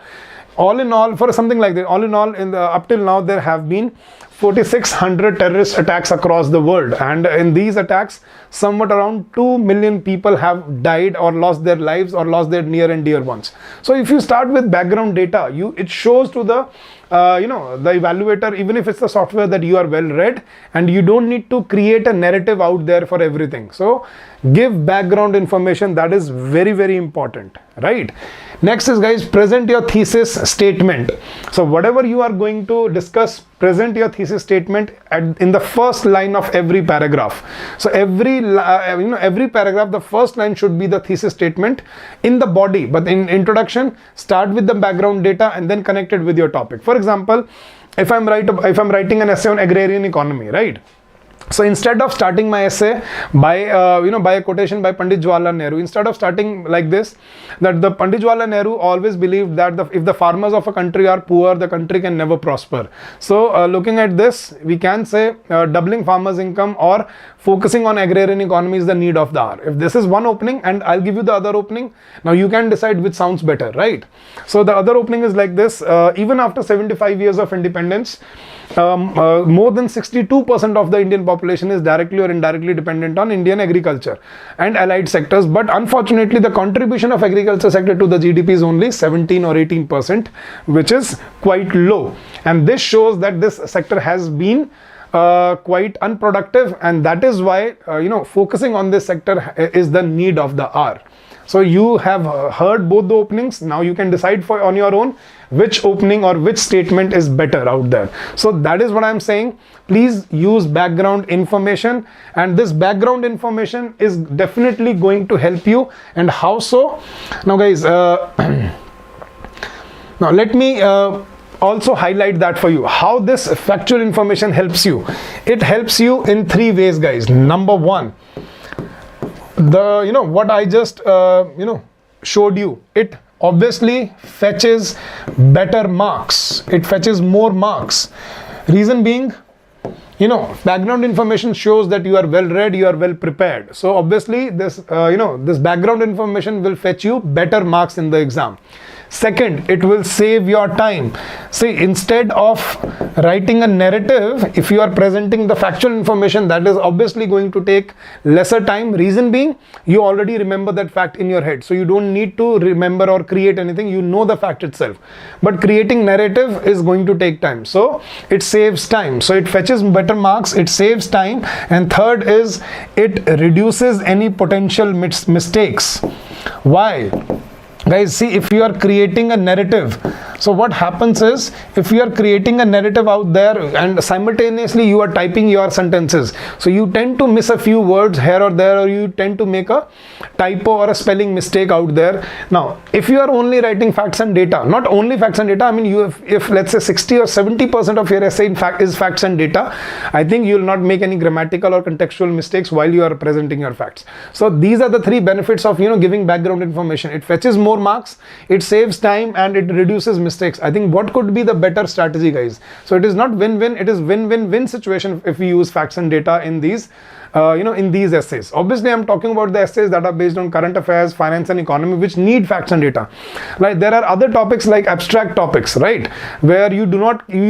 all in all, for something like that, all in all, up till now, there have been 4,600 terrorist attacks across the world, and in these attacks, somewhat around 2 million people have died or lost their lives or lost their near and dear ones. So if you start with background data, it shows to the the evaluator, even if it's the software, that you are well read and you don't need to create a narrative out there for everything. So give background information. That is very, very important, right? Next is, guys, present your thesis statement. So whatever you are going to discuss, present your thesis statement in the first line of every paragraph. So every paragraph, the first line should be the thesis statement in the body, but in introduction, start with the background data and then connect it with your topic. For example, if I'm writing an essay on agrarian economy, right? So instead of starting my essay by by a quotation by Pandit Jawaharlal Nehru, instead of starting like this, that the Pandit Jawaharlal Nehru always believed that if the farmers of a country are poor, the country can never prosper. So looking at this, we can say doubling farmers' income or focusing on agrarian economy is the need of the hour. If this is one opening, and I'll give you the other opening, now you can decide which sounds better, right? So the other opening is like this: even after 75 years of independence, more than 62% of the Indian population is directly or indirectly dependent on Indian agriculture and allied sectors, but unfortunately the contribution of agriculture sector to the GDP is only 17 or 18%, which is quite low, and this shows that this sector has been quite unproductive, and that is why focusing on this sector is the need of the hour. So you have heard both the openings. Now you can decide on your own which opening or which statement is better out there. So that is what I'm saying. Please use background information, and this background information is definitely going to help you. And how so? Now guys, now let me also highlight that for you, how this factual information helps you. It helps you in three ways, guys. Number one, what I just showed you, it obviously fetches better marks. It fetches more marks. Reason being, background information shows that you are well read, you are well prepared. So obviously this this background information will fetch you better marks in the exam. Second, it will save your time. See, instead of writing a narrative, if you are presenting the factual information, that is obviously going to take lesser time. Reason being, you already remember that fact in your head, so you don't need to remember or create anything. You know the fact itself. But creating narrative is going to take time, so it saves time. So it fetches better marks, it saves time, and third is it reduces any potential mistakes. Why? Guys, see, if you are creating a narrative, so what happens is, if you are creating a narrative out there and simultaneously you are typing your sentences, so you tend to miss a few words here or there, or you tend to make a typo or a spelling mistake out there. Now, if you are only writing facts and data, not only facts and data, I mean, if let's say 60 or 70% of your essay in fact is facts and data, I think you will not make any grammatical or contextual mistakes while you are presenting your facts. So these are the three benefits of giving background information. It fetches more marks, it saves time, and it reduces mistakes. I think what could be the better strategy, guys? So it is not win-win, it is win-win-win situation if we use facts and data in these in these essays. Obviously I'm talking about the essays that are based on current affairs, finance and economy, which need facts and data. Like there are other topics like abstract topics, right, where you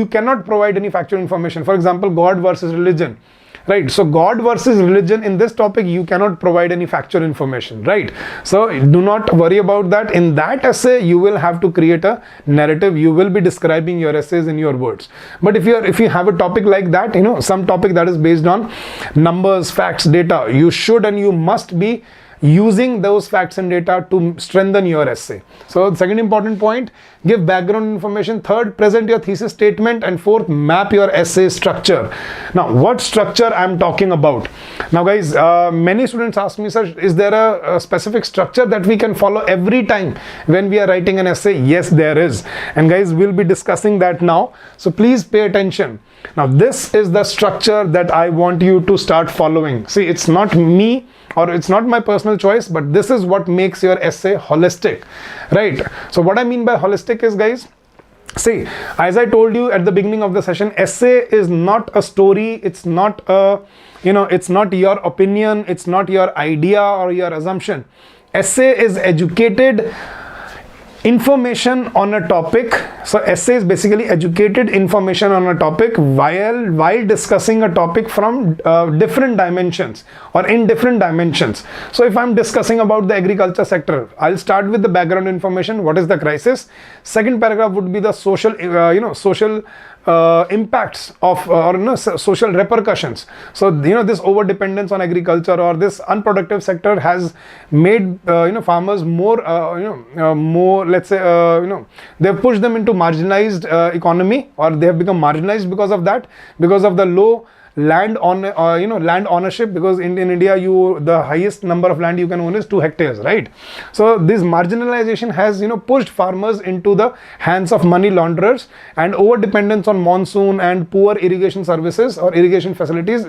cannot provide any factual information. For example, God versus religion. Right, so God versus religion, in this topic you cannot provide any factual information, right? So do not worry about that. In that essay you will have to create a narrative. You will be describing your essays in your words. But if you have a topic like that, some topic that is based on numbers, facts, data, you should and you must be using those facts and data to strengthen your essay. So the second important point, give background information. Third, present your thesis statement. And fourth, map your essay structure. Now what structure I'm talking about? Now guys, many students ask me, sir, is there a specific structure that we can follow every time when we are writing an essay? Yes, there is, and guys, we'll be discussing that now, so please pay attention. Now this is the structure that I want you to start following. See, it's not me or it's not my personal choice, but this is what makes your essay holistic, right? So what I mean by holistic is, guys, see, as I told you at the beginning of the session, essay is not a story, it's not a it's not your opinion, it's not your idea or your assumption. Essay is educated information on a topic. So essay is basically educated information on a topic while discussing a topic from different dimensions or in different dimensions. So if I'm discussing about the agriculture sector, I'll start with the background information. What is the crisis? Second paragraph would be the social social impacts of social repercussions. So this over dependence on agriculture or this unproductive sector has made farmers more more, let's say, they've pushed them into marginalized economy, or they have become marginalized because of that, because of the low land on land ownership, because in India the highest number of land you can own is 2 hectares, right? So this marginalization has pushed farmers into the hands of money launderers, and over dependence on monsoon and poor irrigation services or irrigation facilities,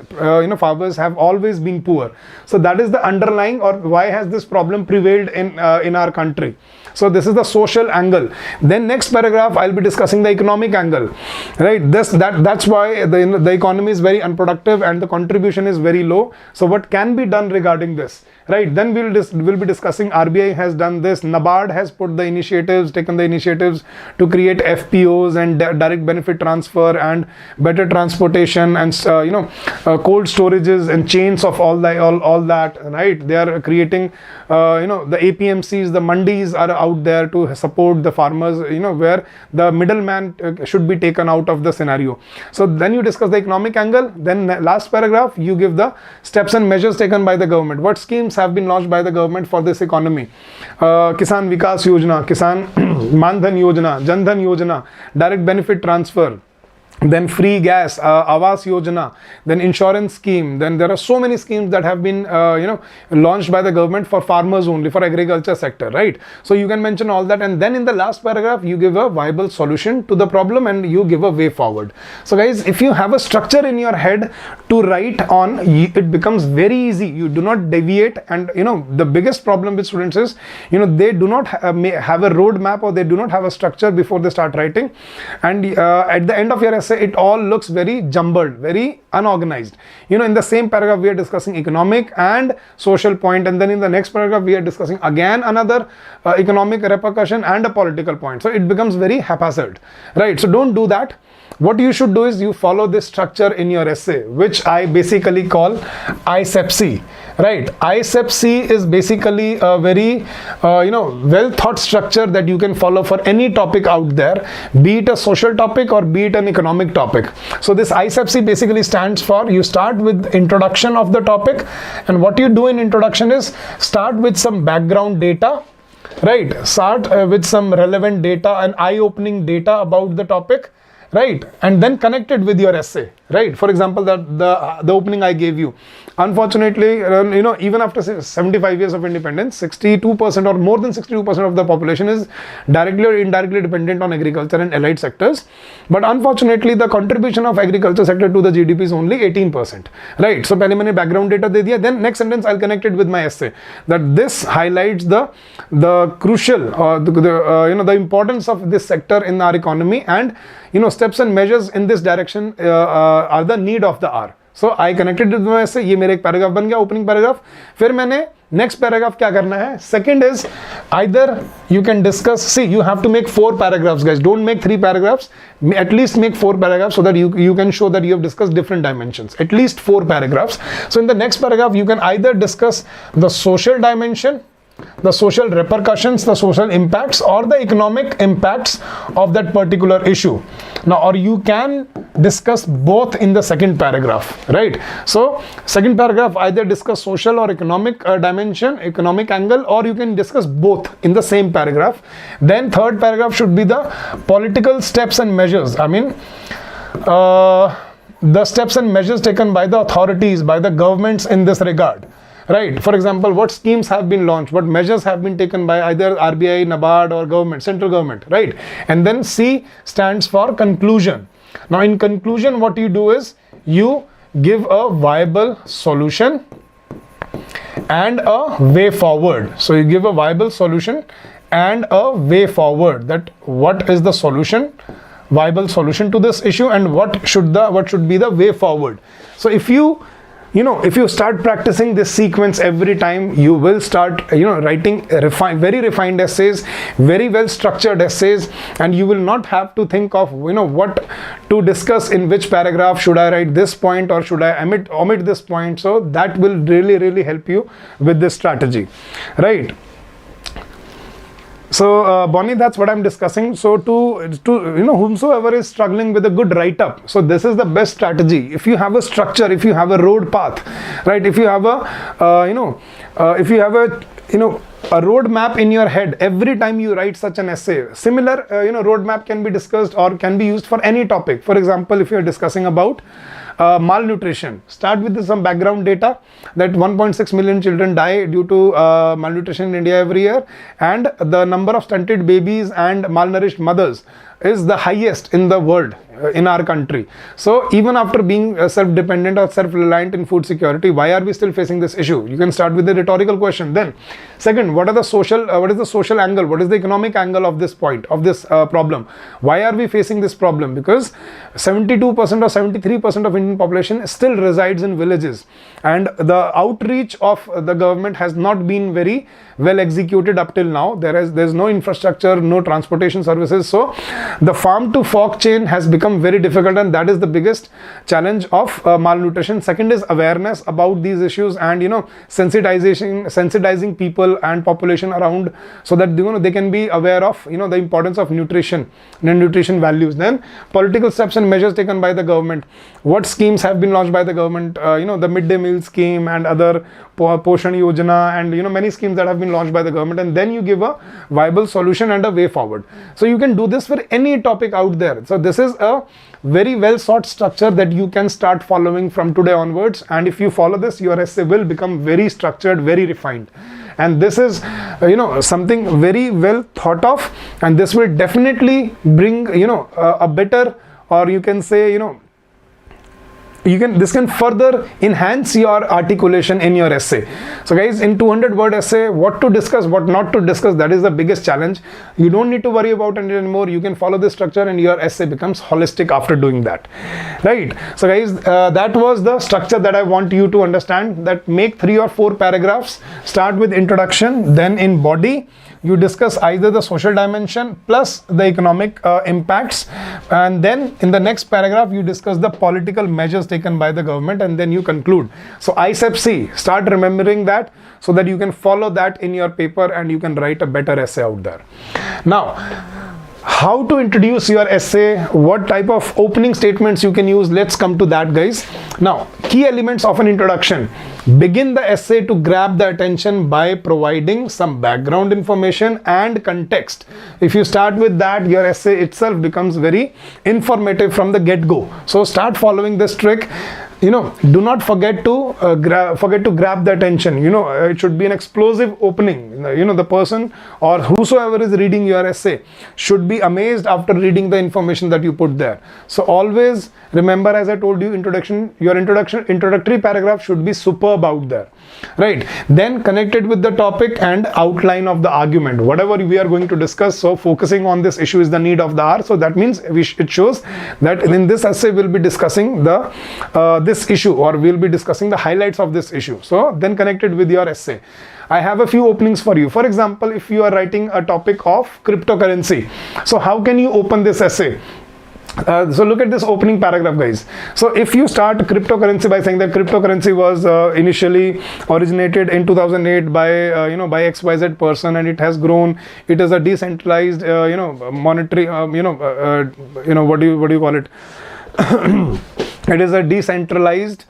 farmers have always been poor. So that is the underlying, or why has this problem prevailed in our country. So this is the social angle. Then next paragraph I'll be discussing the economic angle, right? That's why the economy is very unproductive and the contribution is very low. So what can be done regarding this, right? Then we'll be discussing RBI has done this, NABARD has taken the initiatives to create FPOs and direct benefit transfer and better transportation and cold storages and chains of all that, right? They are creating the APMCs, the mandis are out there to support the farmers, where the middleman should be taken out of the scenario. So then you discuss the economic angle. Then last paragraph you give the steps and measures taken by the government. What schemes have been launched by the government for this economy? Kisan Vikas Yojana, Kisan Mandhan Yojana, Jandhan Yojana, direct benefit transfer, then free gas, Awas Yojana, then insurance scheme. Then there are so many schemes that have been launched by the government for farmers only, for agriculture sector, right? So you can mention all that, and then in the last paragraph you give a viable solution to the problem and you give a way forward. So guys, if you have a structure in your head to write on, it becomes very easy. You do not deviate, and the biggest problem with students is they do not have a roadmap, or they do not have a structure before they start writing, and at the end of your essay it all looks very jumbled, very unorganized. In the same paragraph we are discussing economic and social point, and then in the next paragraph we are discussing again another economic repercussion and a political point. So it becomes very haphazard, right? So don't do that. What you should do is you follow this structure in your essay, which I basically call ISEPC, right? ISEPC is basically a very well thought structure that you can follow for any topic out there, be it a social topic or be it an economic topic. So this ISEPC basically stands for, you start with introduction of the topic, and what you do in introduction is start with some background data, right? Start with some relevant data and eye-opening data about the topic, right? And then connect it with your essay, right? For example, the opening I gave you, unfortunately, even after 75 years of independence, 62% or more than 62% of the population is directly or indirectly dependent on agriculture and allied sectors. But unfortunately, the contribution of agriculture sector to the GDP is only 18%, right? So पहले मैंने background data दे दिया, then next sentence I'll connect it with my essay, that this highlights the crucial or the importance of this sector in our economy, and steps and measures in this direction are the need of the hour. So I connected with my essay. ये मेरे एक paragraph बन गया, opening paragraph. फिर मैंने next paragraph क्या करना है? Second is either you can discuss, see, you have to make 4 paragraphs, guys. Don't make 3 paragraphs. At least make 4 paragraphs so that you can show that you have discussed different dimensions. At least 4 paragraphs. So in the next paragraph, you can either discuss the social dimension, the social repercussions, the social impacts, or the economic impacts of that particular issue. Now, or you can discuss both in the second paragraph, right? So second paragraph either discuss social or economic dimension, economic angle, or you can discuss both in the same paragraph. Then third paragraph should be the political steps and measures. I mean, the steps and measures taken by the authorities, by the governments in this regard, right? For example, what schemes have been launched, what measures have been taken by either RBI, NABARD, or government, central government, right? And then C stands for conclusion. Now in conclusion, what you do is you give a viable solution and a way forward. So you give a viable solution and a way forward, that what is the solution, viable solution to this issue, and what should be the way forward. So if you start practicing this sequence every time, you will start writing very refined essays, very well structured essays, and you will not have to think of what to discuss in which paragraph. Should I write this point or should I omit this point? So that will really help you with this strategy, right? So Bonnie, that's what I'm discussing. So to whomsoever is struggling with a good write-up, so this is the best strategy. If you have a structure, if you have a road path, right? If you have a a roadmap in your head every time you write such an essay. Similar roadmap can be discussed or can be used for any topic. For example, if you are discussing about Malnutrition. Start with some background data that 1.6 million children die due to malnutrition in India every year, and the number of stunted babies and malnourished mothers is the highest in the world, in our country. So even after being self-dependent or self-reliant in food security, why are we still facing this issue? You can start with a rhetorical question. Then second, what is the social angle, what is the economic angle of this problem? Why are we facing this problem? Because 72% or 73% of Indian population still resides in villages, and the outreach of the government has not been very well executed up till now. There's no infrastructure, no transportation services. So the farm to fork chain has become very difficult, and that is the biggest challenge of malnutrition. Second is awareness about these issues, and sensitizing people and population around, so that they can be aware of the importance of nutrition and nutrition values. Then political steps and measures taken by the government. What schemes have been launched by the government? The midday meal scheme and other Poshan Yojana, and many schemes that have been launched by the government, and then you give a viable solution and a way forward. So you can do this for any topic out there. So this is a very well sought structure that you can start following from today onwards, and if you follow this, your essay will become very structured, very refined. And this is something very well thought of, and this will definitely bring a better, or you can say this can further enhance your articulation in your essay. So guys, in 200-word essay, what to discuss, what not to discuss, that is the biggest challenge. You don't need to worry about it anymore. You can follow this structure and your essay becomes holistic after doing that, right? So guys, that was the structure that I want you to understand. That make 3 or 4 paragraphs. Start with introduction, then in body you discuss either the social dimension plus the economic impacts, and then in the next paragraph you discuss the political measures taken by the government, and then you conclude. So ISEP-C, start remembering that so that you can follow that in your paper and you can write a better essay out there. Now, how to introduce your essay, what type of opening statements you can use, let's come to that, guys. Now, key elements of an introduction. Begin the essay to grab the attention by providing some background information and context. If you start with that, your essay itself becomes very informative from the get-go. So start following this trick. Do not forget to grab the attention. It should be an explosive opening. The person or whosoever is reading your essay should be amazed after reading the information that you put there. So always remember, as I told you, your introductory paragraph should be superb out there, right? Then connect it with the topic and outline of the argument, whatever we are going to discuss. So focusing on this issue is the need of the hour. So that means it shows that in this essay we'll be discussing this issue, or we'll be discussing the highlights of this issue. So then connect it with your essay. I have a few openings for you. For example, if you are writing a topic of cryptocurrency, so how can you open this essay? So look at this opening paragraph, guys. So if you start cryptocurrency by saying that cryptocurrency was initially originated in 2008 by XYZ person, and it has grown. It is a decentralized monetary what do you call it? It is a decentralized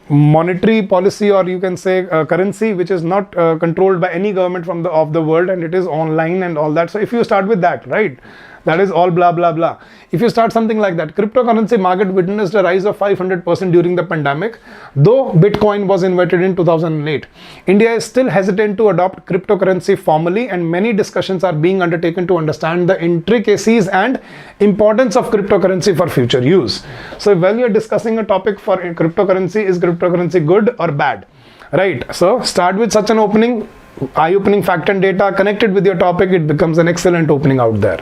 monetary policy, or you can say currency, which is not controlled by any government of the world, and it is online and all that. So if you start with that, right, that is all blah blah blah. If you start something like that, cryptocurrency market witnessed a rise of 500% during the pandemic, though Bitcoin was invented in 2008. India is still hesitant to adopt cryptocurrency formally, and many discussions are being undertaken to understand the intricacies and importance of cryptocurrency for future use. So when you are discussing a topic for cryptocurrency, is cryptocurrency good or bad, right? So start with such an opening, eye-opening fact and data, connected with your topic, it becomes an excellent opening out there.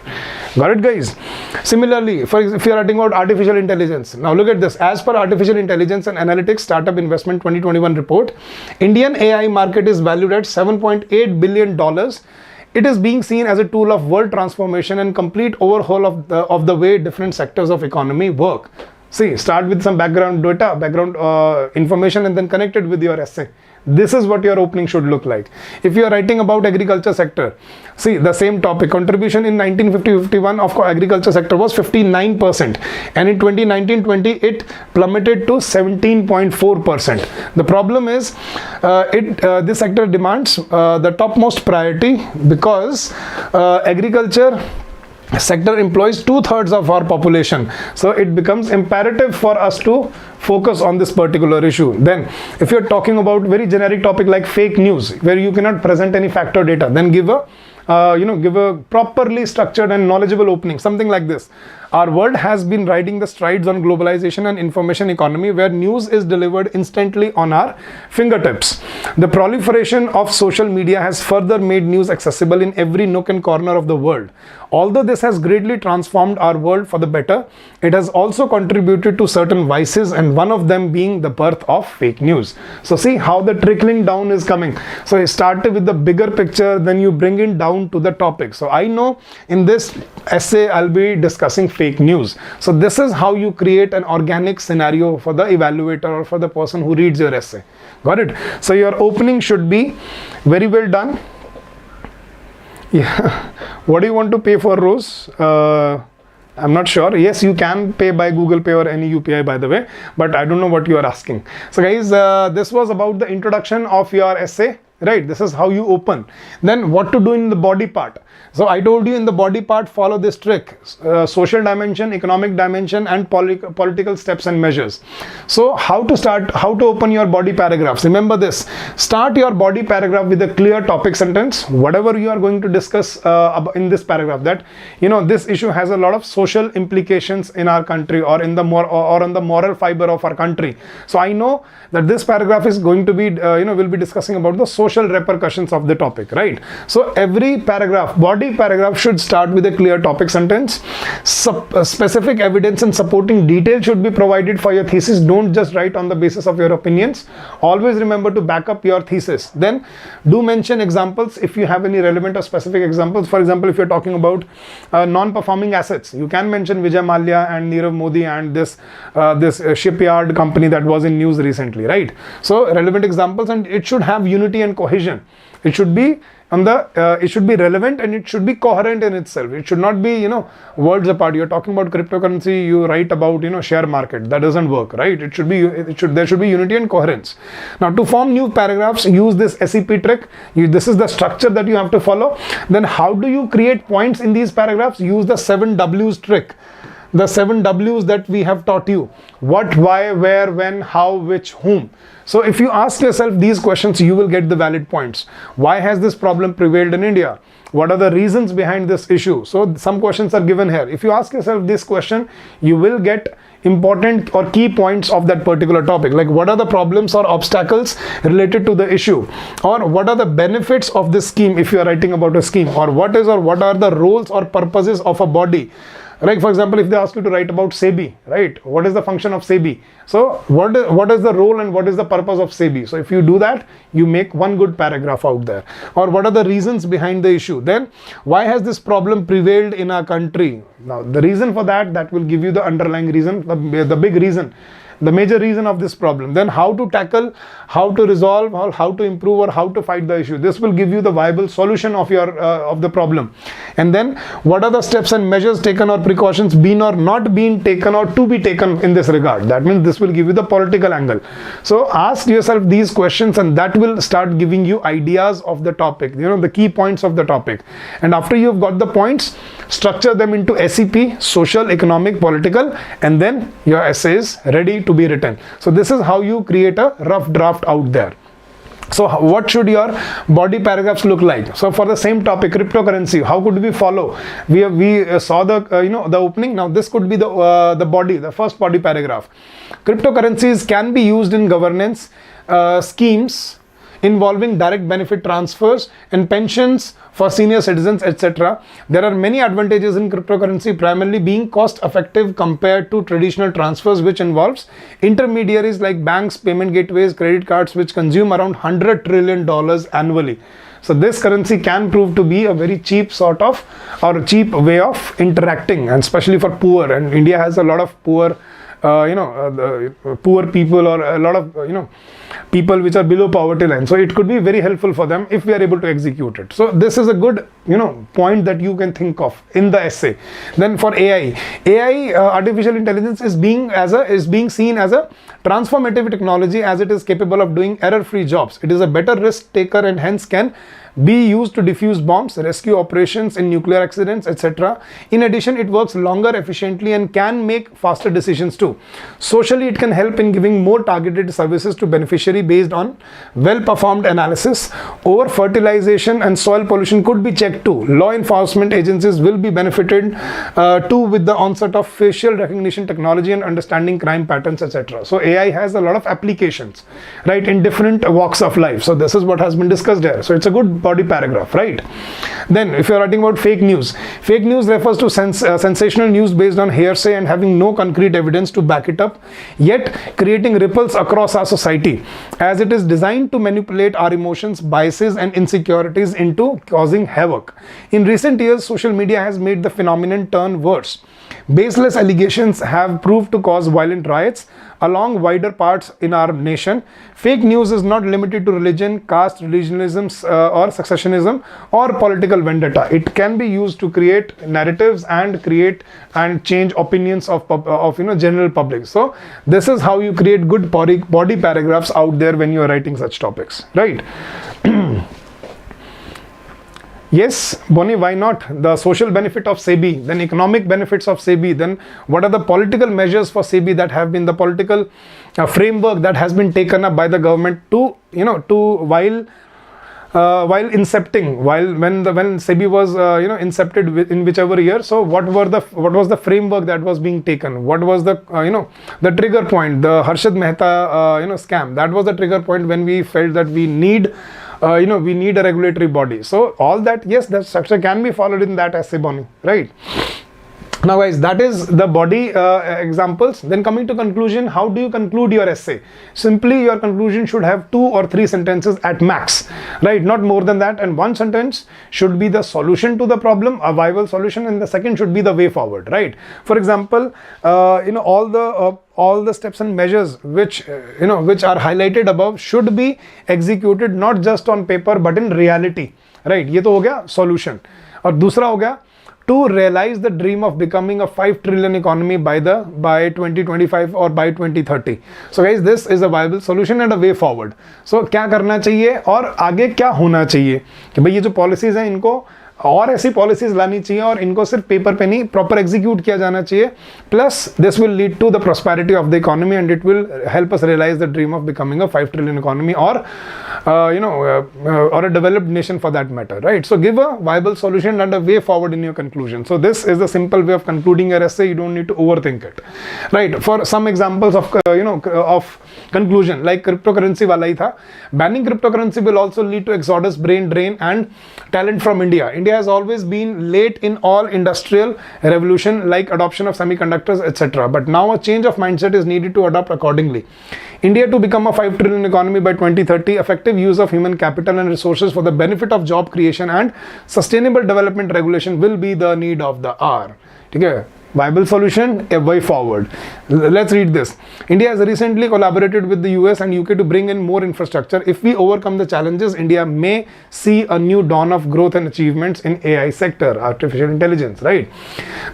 Got it, guys? Similarly, if you are writing about artificial intelligence, now look at this. As per Artificial Intelligence and Analytics Startup Investment 2021 report, Indian AI market is valued at $7.8 billion. It is being seen as a tool of world transformation and complete overhaul of the way different sectors of economy work. See, start with some background data, information, and then connect it with your essay. This is what your opening should look like. If you are writing about agriculture sector, see the same topic, contribution in 1950-51 of agriculture sector was 59%, and in 2019-20 it plummeted to 17.4%. The problem is this sector demands the topmost priority, because agriculture sector employs 2/3 of our population. So it becomes imperative for us to focus on this particular issue. Then if you're talking about very generic topic like fake news, where you cannot present any fact or data, then give a give a properly structured and knowledgeable opening, something like this. Our world has been riding the strides on globalization and information economy, where news is delivered instantly on our fingertips. The proliferation of social media has further made news accessible in every nook and corner of the world. Although this has greatly transformed our world for the better, it has also contributed to certain vices, and one of them being the birth of fake news. So see how the trickling down is coming. So you started with the bigger picture, then you bring it down to the topic. So I know in this essay I'll be discussing fake news. So this is how you create an organic scenario for the evaluator or for the person who reads your essay. Got it? So your opening should be very well done. Yeah. What do you want to pay for, Rose? I'm not sure. Yes, you can pay by Google Pay or any UPI, by the way, but I don't know what you are asking. So guys, this was about the introduction of your essay, right? This is how you open. Then what to do in the body part. So I told you in the body part, follow this trick: social dimension, economic dimension, and political steps and measures. So how to start, how to open your body paragraphs. Remember this: start your body paragraph with a clear topic sentence, whatever you are going to discuss in this paragraph, that this issue has a lot of social implications in our country, or in the or on the moral fiber of our country. So I know that this paragraph is going to be we'll be discussing about the social repercussions of the topic, right? So every paragraph, body paragraph, should start with a clear topic sentence. Specific evidence and supporting detail should be provided for your thesis. Don't just write on the basis of your opinions. Always remember to back up your thesis. Then do mention examples if you have any relevant or specific examples. For example, if you're talking about non-performing assets, you can mention Vijay Mallya and Nirav Modi and this shipyard company that was in news recently, right? So relevant examples, and it should have unity and cohesion. It should be it should be relevant, and it should be coherent in itself. It should not be words apart. You're talking about cryptocurrency, you write about share market. That doesn't work, right? There should be unity and coherence. Now to form new paragraphs, use this SEP trick. This is the structure that you have to follow. Then how do you create points in these paragraphs? Use the 7 W's trick. The 7 W's that we have taught you: what, why, where, when, how, which, whom. So if you ask yourself these questions, you will get the valid points. Why has this problem prevailed in India? What are the reasons behind this issue? So some questions are given here. If you ask yourself this question, you will get important or key points of that particular topic, like what are the problems or obstacles related to the issue, or what are the benefits of this scheme if you are writing about a scheme, or what are the roles or purposes of a body. Like for example, if they ask you to write about SEBI, right? What is the function of SEBI? So what is the role and what is the purpose of SEBI? So if you do that, you make one good paragraph out there. Or what are the reasons behind the issue? Then why has this problem prevailed in our country? Now the reason for that will give you the underlying reason, the big reason, the major reason of this problem. Then how to tackle, how to resolve, or how to improve, or how to fight the issue. This will give you the viable solution of your of the problem. And then what are the steps and measures taken or precautions been or not been taken or to be taken in this regard. That means this will give you the political angle. So ask yourself these questions, and that will start giving you ideas of the topic, the key points of the topic. And after you've got the points, structure them into SEP, social, economic, political, and then your essay is ready to be written. So this is how you create a rough draft out there. So what should your body paragraphs look like? So for the same topic, cryptocurrency, how could we follow? We saw the the opening. Now this could be the body, the first body paragraph. Cryptocurrencies can be used in governance schemes involving direct benefit transfers and pensions for senior citizens, etc. There are many advantages in cryptocurrency, primarily being cost effective compared to traditional transfers, which involves intermediaries like banks, payment gateways, credit cards, which consume around $100 trillion annually. So this currency can prove to be a very cheap sort of, or cheap way of interacting, and especially for poor. And India has a lot of poor poor people, or a lot of people which are below poverty line. So it could be very helpful for them if we are able to execute it. So this is a good point that you can think of in the essay. Then for AI, artificial intelligence is being seen as a transformative technology, as it is capable of doing error-free jobs. It is a better risk taker and hence can be used to defuse bombs, rescue operations in nuclear accidents, etc. In addition, it works longer, efficiently, and can make faster decisions too. Socially, it can help in giving more targeted services to beneficiary based on well-performed analysis. Over fertilization and soil pollution could be checked too. Law enforcement agencies will be benefited too with the onset of facial recognition technology and understanding crime patterns, etc. So AI has a lot of applications, right, in different walks of life. So this is what has been discussed here. So it's a good body paragraph, right? Then if you're writing about fake news refers to sensational news based on hearsay and having no concrete evidence to back it up, yet creating ripples across our society, as it is designed to manipulate our emotions, biases and insecurities into causing havoc. In recent years, social media has made the phenomenon turn worse. Baseless allegations have proved to cause violent riots along wider parts in our nation. Fake news is not limited to religion, caste, religionism, or successionism or political vendetta. It can be used to create narratives and change opinions of general public. So this is how you create good body paragraphs out there when you are writing such topics, right? Yes, Bonnie, why not? The social benefit of SEBI, then economic benefits of SEBI, then what are the political measures for SEBI that have been the political framework that has been taken up by the government to, while incepting, when SEBI was incepted in whichever year. So what was the framework that was being taken? What was the the trigger point? The Harshad Mehta scam, that was the trigger point when we felt that we need a regulatory body. So all that, yes, that structure can be followed in that essay, Bonnie, right? Now guys, that is the body examples. Then coming to conclusion, how do you conclude your essay? Simply, your conclusion should have 2 or 3 sentences at max, right? Not more than that. And one sentence should be the solution to the problem, a viable solution, and the second should be the way forward, right? For example, all the steps and measures which are highlighted above should be executed not just on paper but in reality, right? ये तो हो गया solution. और दूसरा हो गया to realize the dream of becoming a 5 trillion economy by 2025 or by 2030. So guys, this is a viable solution and a way forward. So क्या करना चाहिए और आगे क्या होना चाहिए कि भाई ये जो policies हैं इनको और ऐसी पॉलिसीज लानी चाहिए और इनको सिर्फ पेपर पे नहीं प्रॉपर एग्जीक्यूट किया जाना चाहिए. Plus this will lead to the prosperity of the economy and it will help us realise the dream of becoming a 5 trillion economy और or a developed nation for that matter, right? So give a viable solution and a way forward in your conclusion. So this is the simple way of concluding your essay. You don't need to overthink it, right? For some examples of of conclusion, like cryptocurrency wala hi tha. Banning cryptocurrency will also lead to exodus, brain drain and talent from India. India has always been late in all industrial revolution like adoption of semiconductors, etc. But now a change of mindset is needed to adopt accordingly. India to become a 5 trillion economy by 2030, effective use of human capital and resources for the benefit of job creation and sustainable development regulation will be the need of the hour. Okay? Viable solution, a way forward. Let's read this. India has recently collaborated with the US and UK to bring in more infrastructure. If we overcome the challenges, India may see a new dawn of growth and achievements in AI sector, artificial intelligence, right?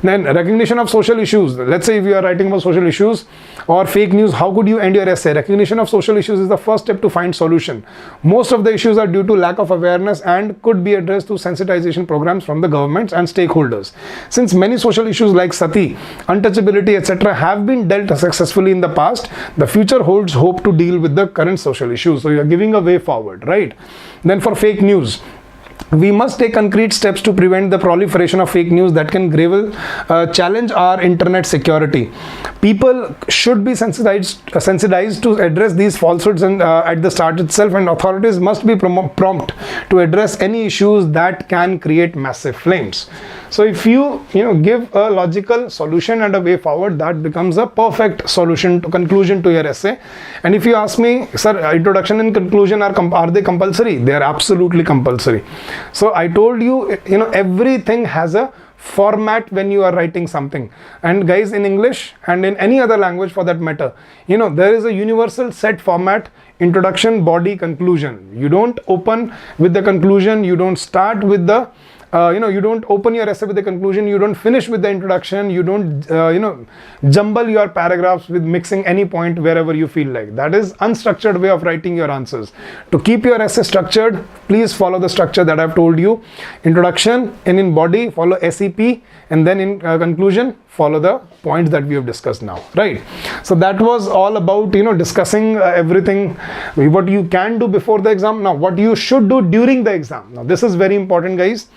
Then recognition of social issues. Let's say if you are writing about social issues or fake news, how could you end your essay? Recognition of social issues is the first step to find solution. Most of the issues are due to lack of awareness and could be addressed through sensitization programs from the governments and stakeholders. Since many social issues like sati, untouchability, etc. have been dealt successfully in the past, the future holds hope to deal with the current social issues. So you are giving a way forward, right? Then for fake news, we must take concrete steps to prevent the proliferation of fake news that can gravely challenge our internet security. People should be sensitized to address these falsehoods and at the start itself, and authorities must be prompt to address any issues that can create massive flames. So if you give a logical solution and a way forward, that becomes a perfect solution to conclusion to your essay. And if you ask me, sir, introduction and conclusion are they compulsory? They are absolutely compulsory. So I told you, everything has a format when you are writing something. And guys, in English and in any other language for that matter, there is a universal set format: introduction, body, conclusion. You don't open with the conclusion, you don't start with the you don't open your essay with the conclusion, you don't finish with the introduction, you don't jumble your paragraphs with mixing any point wherever you feel like. That is unstructured way of writing your answers. To keep your essay structured, please follow the structure that I've told you. Introduction, and in body follow SEP, and then in conclusion follow the points that we have discussed now, right? So that was all about discussing everything, what you can do before the exam. Now what you should do during the exam. Now this is very important, guys.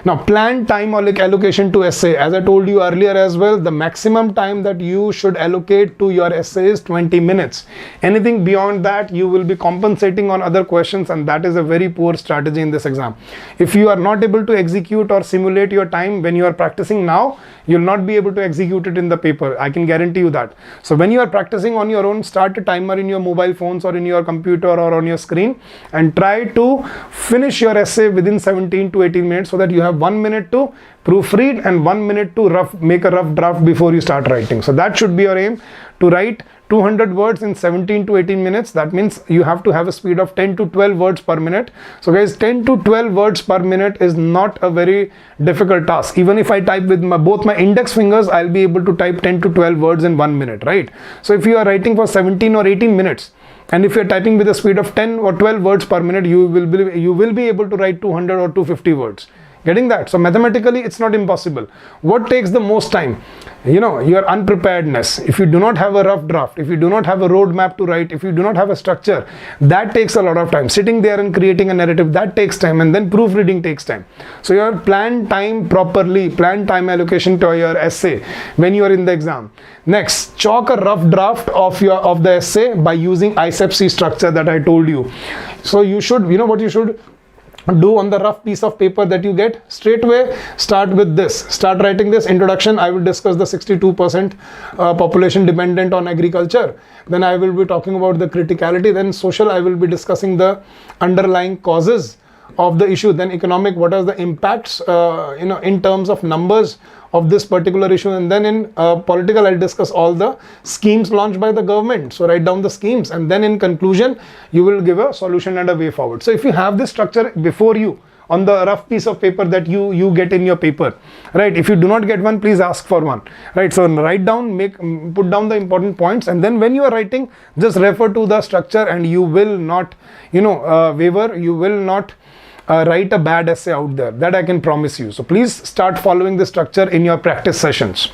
Now plan time or allocation to essay. As I told you earlier as well, the maximum time that you should allocate to your essay is 20 minutes. Anything beyond that, you will be compensating on other questions, and that is a very poor strategy in this exam. If you are not able to execute or simulate your time when you are practicing now, you'll not be able to execute it in the paper. I can guarantee you that. So when you are practicing on your own, start a timer in your mobile phones or in your computer or on your screen, and try to finish your essay within 17 to 18 minutes, so that you have 1 minute to proofread and 1 minute to make a rough draft before you start writing. So that should be your aim, to write 200 words in 17 to 18 minutes. That means you have to have a speed of 10 to 12 words per minute. So guys, 10 to 12 words per minute is not a very difficult task. Even if I type with both my index fingers, I'll be able to type 10 to 12 words in 1 minute, right? So if you are writing for 17 or 18 minutes, and if you're typing with a speed of 10 or 12 words per minute, you will be able to write 200 or 250 words. Getting that? So mathematically it's not impossible. What takes the most time? Your unpreparedness. If you do not have a rough draft, if you do not have a roadmap to write, if you do not have a structure, that takes a lot of time. Sitting there and creating a narrative, that takes time, and then proofreading takes time. So your plan time properly, plan time allocation to your essay when you are in the exam. Next, chalk a rough draft of the essay by using ISEP structure that I told you. So you should, what you should do on the rough piece of paper that you get, straight away start with this. Start writing this introduction. I will discuss the 62% population dependent on agriculture. Then I will be talking about the criticality. Then social, I will be discussing the underlying causes of the issue. Then economic, what are the impacts in terms of numbers of this particular issue. And then in political, I'll discuss all the schemes launched by the government. So write down the schemes, and then in conclusion you will give a solution and a way forward. So if you have this structure before you on the rough piece of paper that you get in your paper, right? If you do not get one, please ask for one, right? So write down, put down the important points, and then when you are writing, just refer to the structure, and you will not waver. You will not write a bad essay out there, that I can promise you. So please start following the structure in your practice sessions.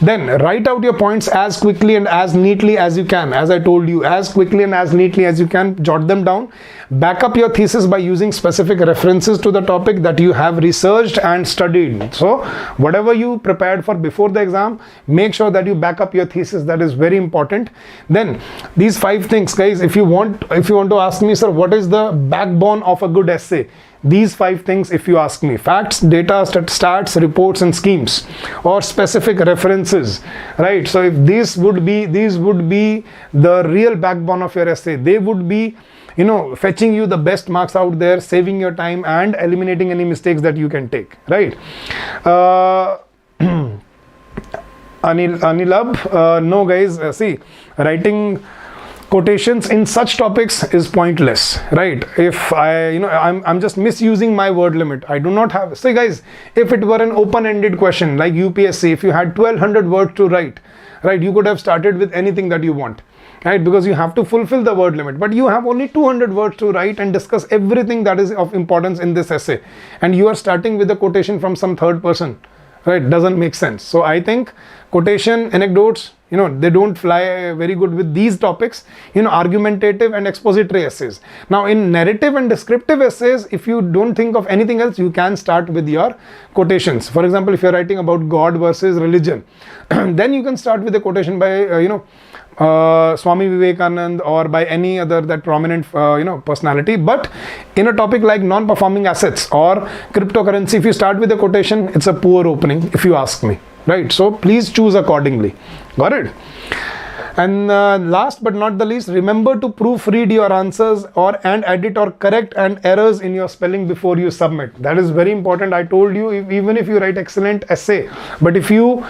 Then write out your points as quickly and as neatly as you can. As I told you, as quickly and as neatly as you can, jot them down. Back up your thesis by using specific references to the topic that you have researched and studied. So whatever you prepared for before the exam, make sure that you back up your thesis. That is very important. Then these 5 things, guys, if you want to ask me, sir, what is the backbone of a good essay? These 5 things, if you ask me: facts, data, stats, reports, and schemes, or specific references, right? So if these would be the real backbone of your essay. They would be fetching you the best marks out there, saving your time and eliminating any mistakes that you can take, right? Anilab, no guys, see, writing quotations in such topics is pointless, right? If I'm just misusing my word limit. I do not have, say guys, if it were an open-ended question like UPSC, if you had 1200 words to write, right, you could have started with anything that you want, right? Because you have to fulfill the word limit, but you have only 200 words to write and discuss everything that is of importance in this essay, and you are starting with a quotation from some third person, right? Doesn't make sense. So I think quotation, anecdotes, they don't fly very good with these topics. Argumentative and expository essays. Now in narrative and descriptive essays, if you don't think of anything else, you can start with your quotations. For example, if you're writing about God versus religion, then you can start with a quotation by Swami Vivekanand or by any other that prominent personality. But in a topic like non-performing assets or cryptocurrency, if you start with a quotation, it's a poor opening, if you ask me, right? So please choose accordingly. Got it? And last but not the least, remember to proofread your answers and edit or correct and errors in your spelling before you submit. That is very important. I told you, even if you write excellent essay, but if you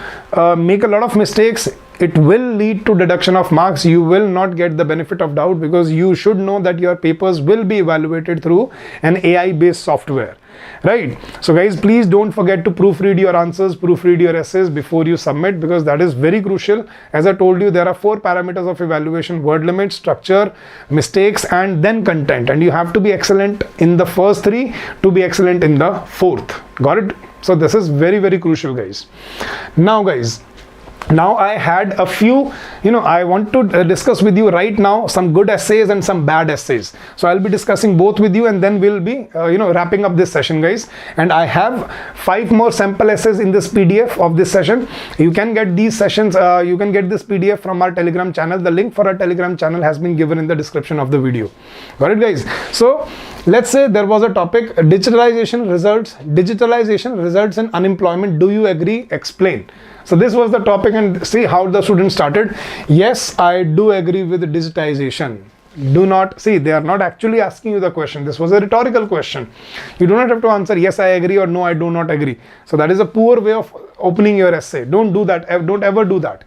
make a lot of mistakes, it will lead to deduction of marks. You will not get the benefit of doubt, because you should know that your papers will be evaluated through an AI based software. right? So guys, please don't forget to proofread your answers, proofread your essays before you submit, because that is very crucial. As I told you, there are 4 parameters of evaluation: word limit, structure, mistakes, and then content. And you have to be excellent in the first 3 to be excellent in the 4th. Got it? So this is very, very crucial, guys. Now guys, now I had a few, I want to discuss with you right now some good essays and some bad essays. So I'll be discussing both with you, and then we'll be wrapping up this session, guys. And I have 5 more sample essays in this PDF of this session. You can get these sessions, you can get this PDF from our Telegram channel. The link for our Telegram channel has been given in the description of the video. Got it, guys? So let's say there was a topic: digitalization results in unemployment. Do you agree? Explain. So this was the topic, and see how the students started. Yes, I do agree with digitization. Do not, see, they are not actually asking you the question. This was a rhetorical question. You do not have to answer yes, I agree, or no, I do not agree. So that is a poor way of opening your essay. Don't do that. Don't ever do that.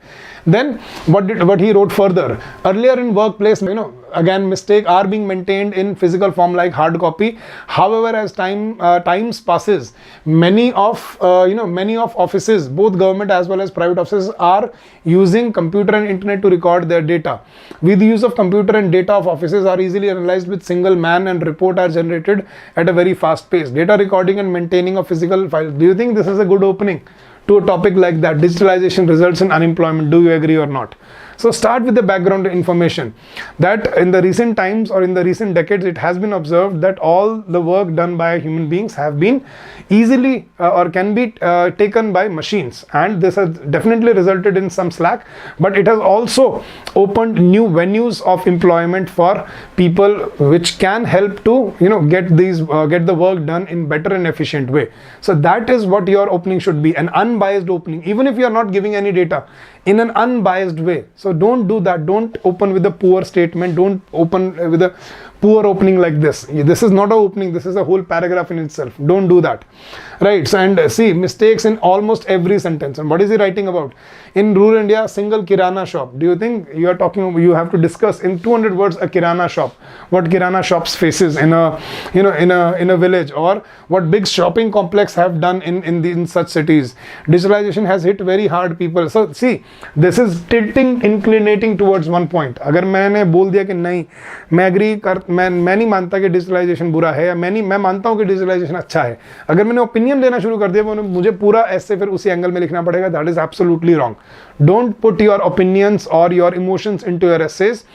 Then what he wrote further: earlier in workplace, again, mistake are being maintained in physical form like hard copy. However, as times passes, many of offices, both government as well as private offices, are using computer and internet to record their data. With the use of computer and data of offices are easily analyzed with single man, and report are generated at a very fast pace. Data recording and maintaining of physical files. Do you think this is a good opening to a topic like that? Digitalization results in unemployment. Do you agree or not? So start with the background information, that in the recent times or in the recent decades, it has been observed that all the work done by human beings have been easily or can be taken by machines, and this has definitely resulted in some slack, but it has also opened new venues of employment for people, which can help to get the work done in better and efficient way. So that is what your opening should be: an unbiased opening, even if you are not giving any data, in an unbiased way. So don't do that. Don't open with a poor statement. Don't open with a poor opening like this. This is not an opening. This is a whole paragraph in itself. Don't do that. Right. So, and see, mistakes in almost every sentence. And what is he writing about? In rural India, single kirana shop. Do you think you have to discuss in 200 words a kirana shop? What kirana shops faces in a in a village, or what big shopping complex have done in such cities? Digitalization has hit very hard people. So see, this is inclinating towards one point. अगर मैंने बोल दिया कि नहीं, मैं नहीं मानता कि डिजिटलाइजेशन बुरा है, या मैं मानता हूँ कि डिजिटलाइजेशन अच्छा है, अगर मैंने ओपिनियन देना शुरू कर दिया, मुझे पूरा ऐसे फिर उसी एंगल में लिखना पड़ेगा. That is absolutely wrong. Don't put your opinions or your emotions into your essays.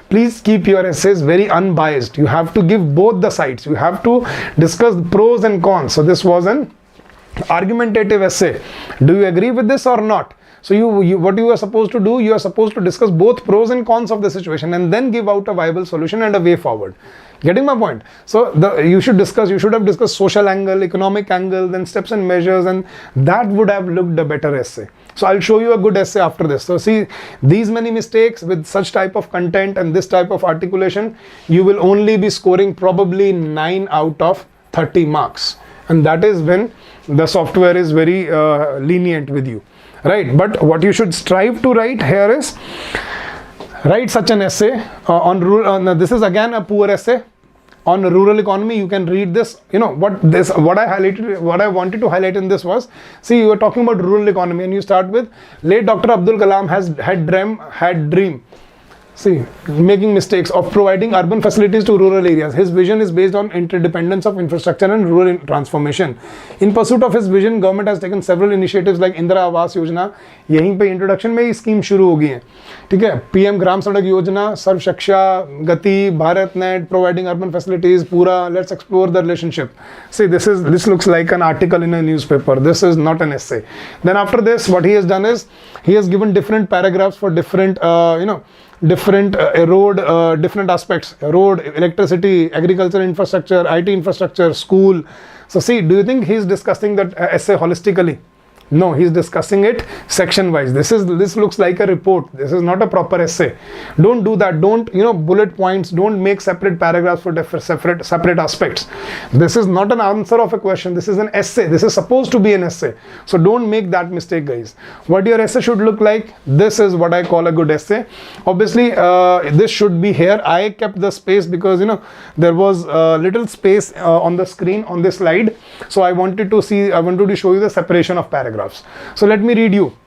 Please keep your essays very unbiased. You have to give both the sides. You have to discuss pros and cons. So this was an argumentative essay. Do you agree with this or not? So what you are supposed to do, you are supposed to discuss both pros and cons of the situation, and then give out a viable solution and a way forward. Getting my point? So you should have discussed social angle, economic angle, then steps and measures, and that would have looked a better essay. So I'll show you a good essay after this. So see, these many mistakes with such type of content and this type of articulation, you will only be scoring probably 9 out of 30 marks. And that is when the software is very lenient with you. Right? But what you should strive to write here is, write such an essay on rural. This is again a poor essay on rural economy. You can read this. What I wanted to highlight in this was, see, you are talking about rural economy, and you start with late Dr. Abdul Kalam had dream. See, making mistakes of providing urban facilities to rural areas. His vision is based on interdependence of infrastructure and rural transformation. In pursuit of his vision, government has taken several initiatives like Indira Awas Yojana. यहीं पे introduction में ही scheme शुरू हो गई है. ठीक है, PM ग्राम सड़क योजना, सर्व शिक्षा गति, Bharat net, providing urban facilities, पूरा. Let's explore the relationship. See, this looks like an article in a newspaper. This is not an essay. Then after this, what he has done is, he has given different paragraphs for different different different aspects: road, electricity, agriculture infrastructure, IT infrastructure, school. So see, do you think he is discussing that essay holistically? No, he's discussing it section wise. This looks like a report. This is not a proper essay. Don't do that. Don't, bullet points. Don't make separate paragraphs for separate aspects. This is not an answer of a question. This is an essay. This is supposed to be an essay. So don't make that mistake, guys. What your essay should look like, this is what I call a good essay. Obviously, this should be here. I kept the space because, there was little space on the screen on this slide. So I wanted to show you the separation of paragraphs. So let me read you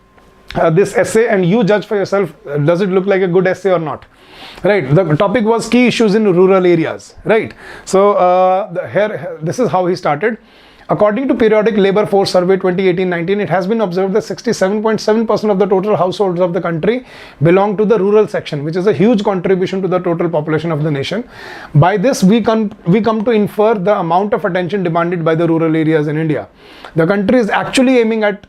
this essay and you judge for yourself, does it look like a good essay or not? Right, the topic was key issues in rural areas, right? So this is how he started. According to Periodic Labor Force Survey 2018-19, it has been observed that 67.7% of the total households of the country belong to the rural section, which is a huge contribution to the total population of the nation. By this, we come to infer the amount of attention demanded by the rural areas in India. The country is actually aiming at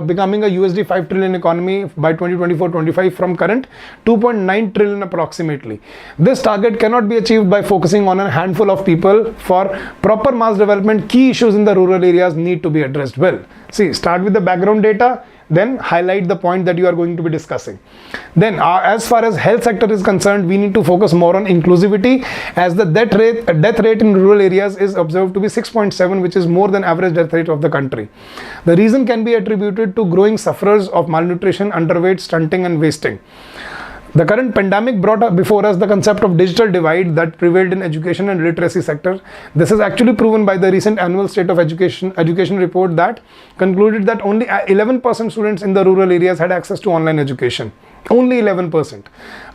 becoming a USD 5 trillion economy by 2024-25 from current 2.9 trillion approximately. This target cannot be achieved by focusing on a handful of people. For proper mass development, key issues in the rural areas need to be addressed well. See, start with the background data, then highlight the point that you are going to be discussing. Then as far as health sector is concerned, we need to focus more on inclusivity, as the death rate in rural areas is observed to be 6.7, which is more than average death rate of the country. The reason can be attributed to growing sufferers of malnutrition, underweight, stunting and wasting. The current pandemic brought up before us the concept of digital divide that prevailed in education and literacy sector. This is actually proven by the recent annual state of education report that concluded that only 11% students in the rural areas had access to online education. Only 11%.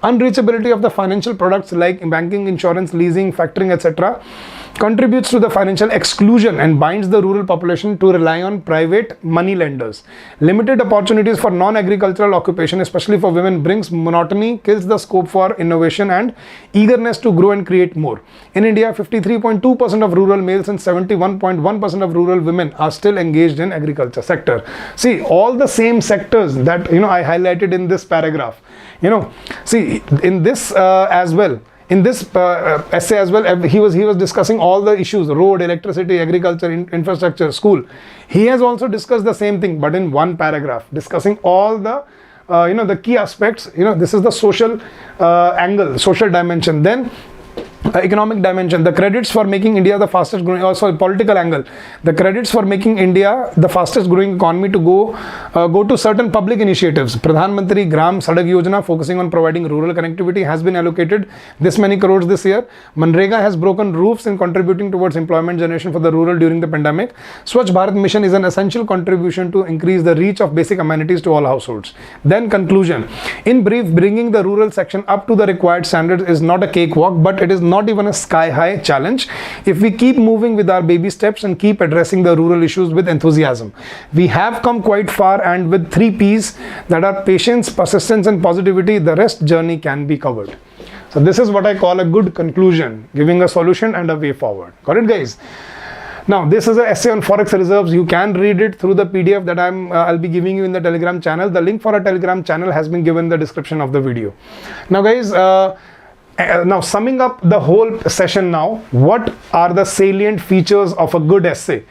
Unreachability of the financial products like banking, insurance, leasing, factoring, etc. contributes to the financial exclusion and binds the rural population to rely on private money lenders. Limited opportunities for non-agricultural occupation, especially for women, brings monotony, kills the scope for innovation and eagerness to grow and create more. In India, 53.2% of rural males and 71.1% of rural women are still engaged in agriculture sector. See, all the same sectors that I highlighted in this paragraph. See, in this as well. In this essay as well, he was discussing all the issues: road, electricity, agriculture, infrastructure, school. He has also discussed the same thing, but in one paragraph, discussing all the the key aspects. This is the social angle, social dimension. Then economic dimension, the credits for making India the fastest growing, also political angle, the credits for making India the fastest growing economy to go to certain public initiatives. Pradhan Mantri Gram Sadak Yojana, focusing on providing rural connectivity, has been allocated this many crores this year. Manrega has broken roofs in contributing towards employment generation for the rural during the pandemic. Swachh Bharat mission is an essential contribution to increase the reach of basic amenities to all households. Then conclusion. In brief, bringing the rural section up to the required standards is not a cakewalk, but it is not even a sky-high challenge if we keep moving with our baby steps and keep addressing the rural issues with enthusiasm. We have come quite far, and with 3 P's, that are patience, persistence and positivity, the rest journey can be covered. So this is what I call a good conclusion, giving a solution and a way forward. Got it, guys? Now, this is an essay on forex reserves. You can read it through the PDF that I'll be giving you in the Telegram channel. The link for our Telegram channel has been given in the description of the video. Now, guys, now summing up the whole session now, what are the salient features of a good essay?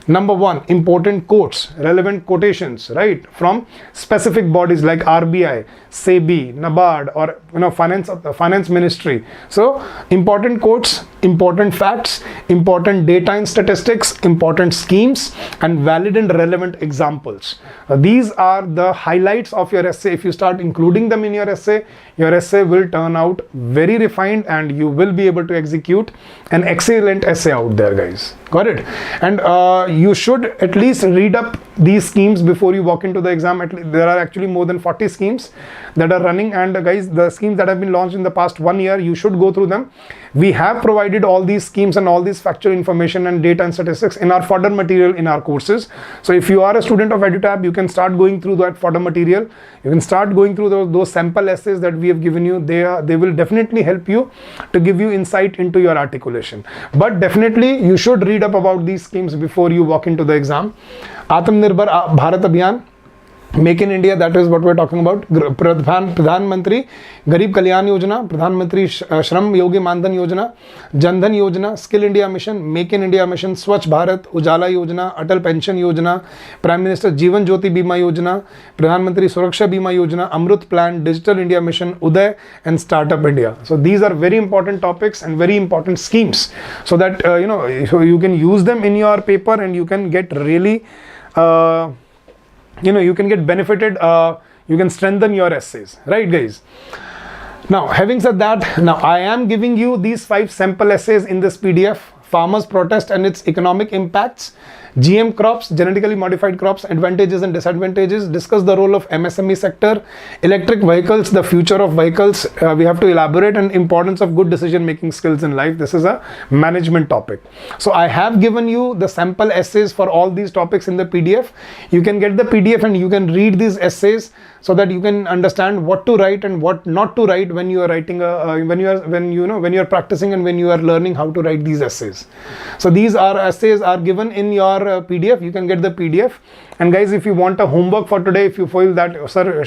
Number 1, important quotes, relevant quotations, right, from specific bodies like RBI, SEBI, NABARD, or finance ministry. So important quotes, important facts, important data and statistics, important schemes, and valid and relevant examples. These are the highlights of your essay. If you start including them in your essay will turn out very refined, and you will be able to execute an excellent essay out there, guys. Got it? And you should at least read up these schemes before you walk into the exam. There are actually more than 40 schemes that are running, and guys, the schemes that have been launched in the past 1 year, you should go through them. We have provided all these schemes and all these factual information and data and statistics in our fodder material in our courses. So if you are a student of EduTap, you can start going through that fodder material. You can start going through those sample essays that we have given you. They will definitely help you to give you insight into your articulation. But definitely you should read up about these schemes before you walk into the exam. Atmanirbhar Bharat Abhiyan, Make in India, that is what we're talking about. Pradhan Mantri Garib Kalyan Yojana, Pradhan Mantri Shram Yogi Mandhan Yojana, Jan Dhan Yojana, Skill India Mission, Make in India Mission, Swachh Bharat, Ujala Yojana, Atal Pension Yojana, Prime Minister Jeevan Jyoti Bima Yojana, Pradhan Mantri Suraksha Bima Yojana, Amrut Plan, Digital India Mission, Uday, and Startup India. So these are very important topics and very important schemes, so that so you can use them in your paper and you can get really you can get benefited, you can strengthen your essays, right guys? Now, having said that, now I am giving you these 5 sample essays in this PDF. Farmers' protest and its economic impacts, GM crops, genetically modified crops, advantages and disadvantages, discuss the role of MSME sector, electric vehicles, the future of vehicles, we have to elaborate, and importance of good decision making skills in life. This is a management topic. So I have given you the sample essays for all these topics in the PDF. You can get the PDF and you can read these essays so that you can understand what to write and what not to write when you are writing when you are practicing and when you are learning how to write these essays. So these essays are given in your PDF. You can get the PDF. And guys, if you want a homework for today, if you feel that, sir,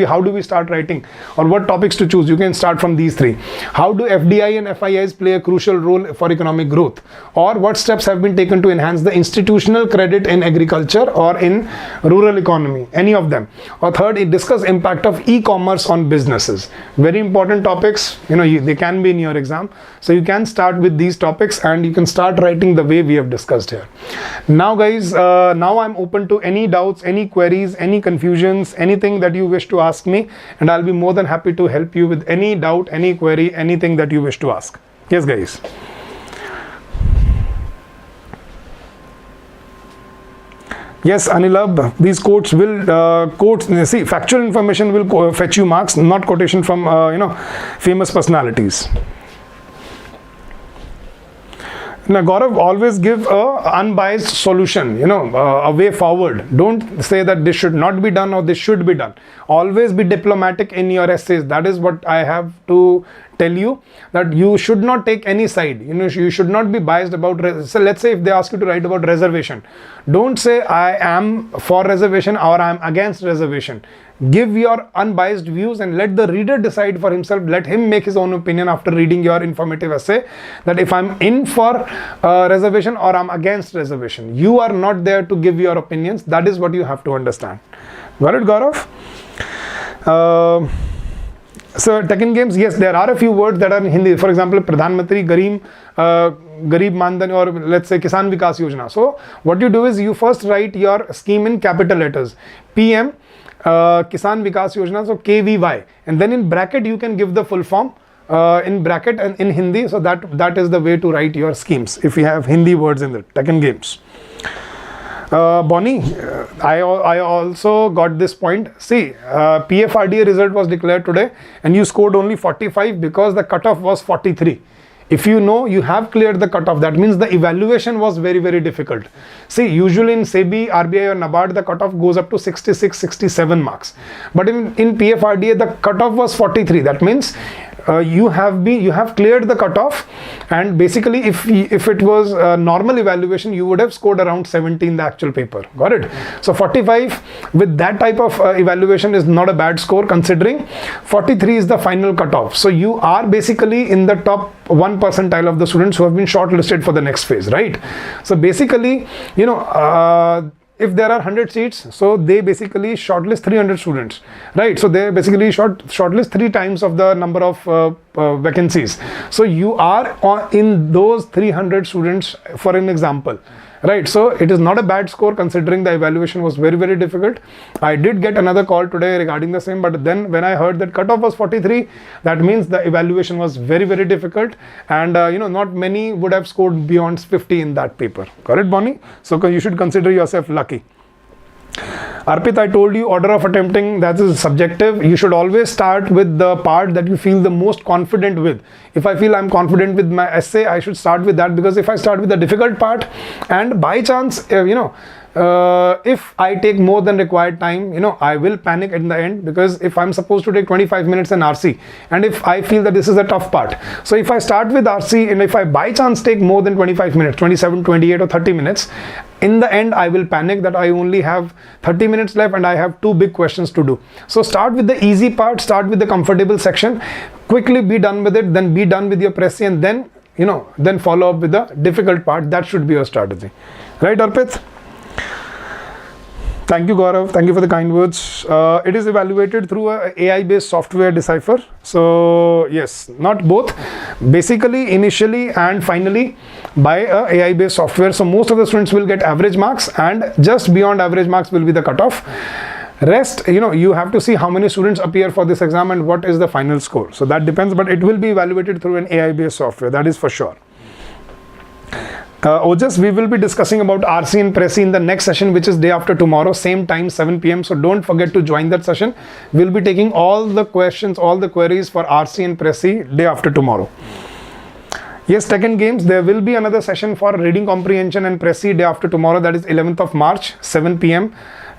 how do we start writing, or what topics to choose, you can start from these 3. How do FDI and FIIs play a crucial role for economic growth, or what steps have been taken to enhance the institutional credit in agriculture or in rural economy, any of them. Or third, it discuss impact of e-commerce on businesses. Very important topics, they can be in your exam. So you can start with these topics and you can start writing the way we have discussed here. Now guys, now I'm open to any doubts, any queries, any confusions, anything that you wish to ask me, and I'll be more than happy to help you with any doubt, any query, anything that you wish to ask. Yes guys. Yes, Anilab, these quotes will, see, factual information will fetch you marks, not quotation from, famous personalities. Now, Gaurav, always give a unbiased solution, a way forward. Don't say that this should not be done or this should be done. Always be diplomatic in your essays. That is what I have to tell you, that you should not take any side. You should not be biased about, so let's say if they ask you to write about reservation, don't say I am for reservation or I am against reservation. Give your unbiased views and let the reader decide for himself. Let him make his own opinion after reading your informative essay, that if I'm in for reservation or I'm against reservation. You are not there to give your opinions. That is what you have to understand. Got it, Gaurav? So tech in games, yes, there are a few words that are in Hindi. For example, Pradhan Mantri Garib Mandhan, or let's say Kisan Vikas Yojana. So what you do is you first write your scheme in capital letters. PM Kisan Vikas Yojana, so KVY, and then in bracket you can give the full form in bracket and in Hindi. So that is the way to write your schemes if you have Hindi words in the tech in games. Bonnie, I also got this point. See, PFRDA result was declared today and you scored only 45 because the cutoff was 43. If you know you have cleared the cutoff, that means the evaluation was very, very difficult. See, usually in SEBI, RBI or NABARD, the cutoff goes up to 66, 67 marks. But in PFRDA, the cutoff was 43. That means you have cleared the cutoff, and basically if it was a normal evaluation, you would have scored around 70 in the actual paper. Got it? So 45 with that type of evaluation is not a bad score, considering 43 is the final cutoff. So you are basically in the top 1 percentile of the students who have been shortlisted for the next phase, right? So basically, if there are 100 seats, so they basically shortlist 300 students, right? So they basically shortlist 3 times of the number of vacancies. So you are in those 300 students, for an example, right? So it is not a bad score considering the evaluation was very, very difficult. I did get another call today regarding the same, but then when I heard that cutoff was 43, that means the evaluation was very, very difficult, and not many would have scored beyond 50 in that paper. Got it, Bonnie? So you should consider yourself lucky. Arpit, I told you order of attempting, that is subjective. You should always start with the part that you feel the most confident with. If I feel I'm confident with my essay, I should start with that, because if I start with the difficult part and by chance, if I take more than required time, I will panic in the end, because if I'm supposed to take 25 minutes in RC, and if I feel that this is a tough part, so if I start with RC and if I by chance take more than 25 minutes, 27, 28 or 30 minutes, in the end I will panic that I only have 30 minutes left and I have 2 big questions to do. So start with the easy part, start with the comfortable section, quickly be done with it, then be done with your Prezi, and then then follow up with the difficult part. That should be your strategy, right, Arpit? Thank you, Gaurav. Thank you for the kind words. It is evaluated through a AI-based software decipher. So yes, not both. Basically, initially and finally by a AI-based software. So most of the students will get average marks, and just beyond average marks will be the cutoff. Rest, you have to see how many students appear for this exam and what is the final score. So that depends, but it will be evaluated through an AI-based software. That is for sure. Ojas, we will be discussing about RC and Prezi in the next session, which is day after tomorrow, same time, 7 p.m. So don't forget to join that session. We'll be taking all the questions, all the queries for RC and Prezi day after tomorrow. Yes, Tech and Games, there will be another session for reading comprehension and Prezi day after tomorrow. That is 11th of March, 7 p.m.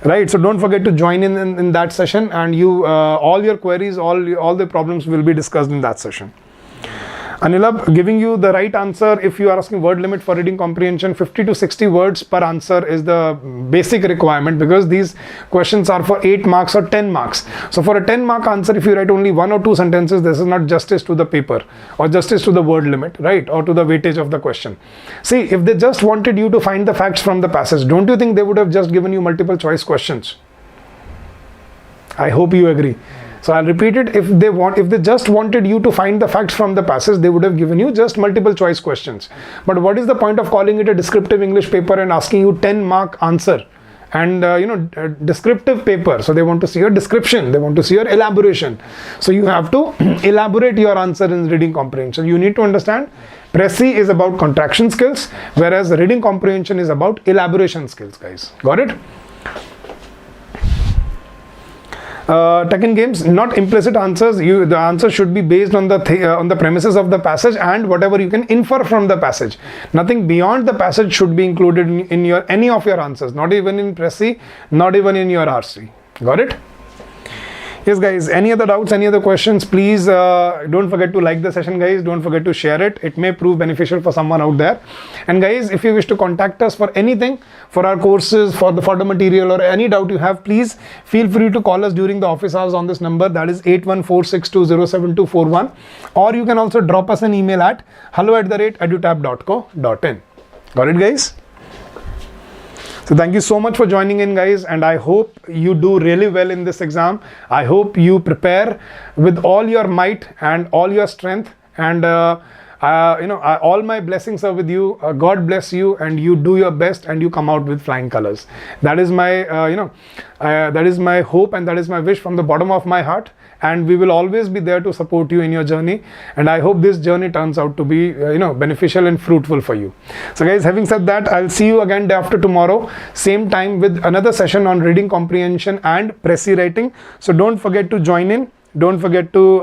Right, so don't forget to join in that session, and all your queries, all the problems will be discussed in that session. Anilab, giving you the right answer. If you are asking word limit for reading comprehension, 50 to 60 words per answer is the basic requirement, because these questions are for 8 marks or 10 marks. So for a 10-mark answer, if you write only 1 or 2 sentences, this is not justice to the paper or justice to the word limit, right, or to the weightage of the question. See, if they just wanted you to find the facts from the passage, don't you think they would have just given you multiple choice questions? I hope you agree. So I'll repeat it. If they just wanted you to find the facts from the passage, they would have given you just multiple choice questions. But what is the point of calling it a descriptive English paper and asking you 10-mark answer and descriptive paper? So they want to see your description, they want to see your elaboration. So you have to elaborate your answer in reading comprehension. You need to understand Prezi is about contraction skills, whereas reading comprehension is about elaboration skills, guys. Got it? Tech and Games, not implicit answers. The answer should be based on the premises of the passage and whatever you can infer from the passage. Nothing beyond the passage should be included in your any of your answers. Not even in Prezi, not even in your RC. Got it? Yes, guys. Any other doubts? Any other questions? Please don't forget to like the session, guys. Don't forget to share it. It may prove beneficial for someone out there. And guys, if you wish to contact us for anything, for our courses, for the material, or any doubt you have, please feel free to call us during the office hours on this number. That is 8146207241. Or you can also drop us an email at hello@edutap.co.in. Got it, guys? So thank you so much for joining in, guys, and I hope you do really well in this exam. I hope you prepare with all your might and all your strength, and all my blessings are with you. God bless you, and you do your best and you come out with flying colors. That is my that is my hope, and that is my wish from the bottom of my heart. And we will always be there to support you in your journey, and I hope this journey turns out to be beneficial and fruitful for you. So guys, having said that, I'll see you again day after tomorrow, same time, with another session on reading comprehension and Prezi writing. So don't forget to join in. Don't forget to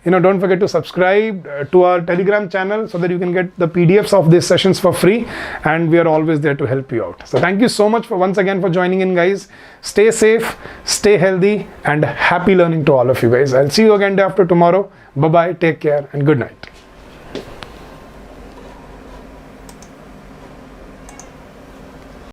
don't forget to subscribe to our Telegram channel so that you can get the PDFs of these sessions for free, and we are always there to help you out. So thank you so much once again for joining in, guys. Stay safe, stay healthy, and happy learning to all of you, guys. I'll see you again day after tomorrow. Bye-bye, take care, and good night.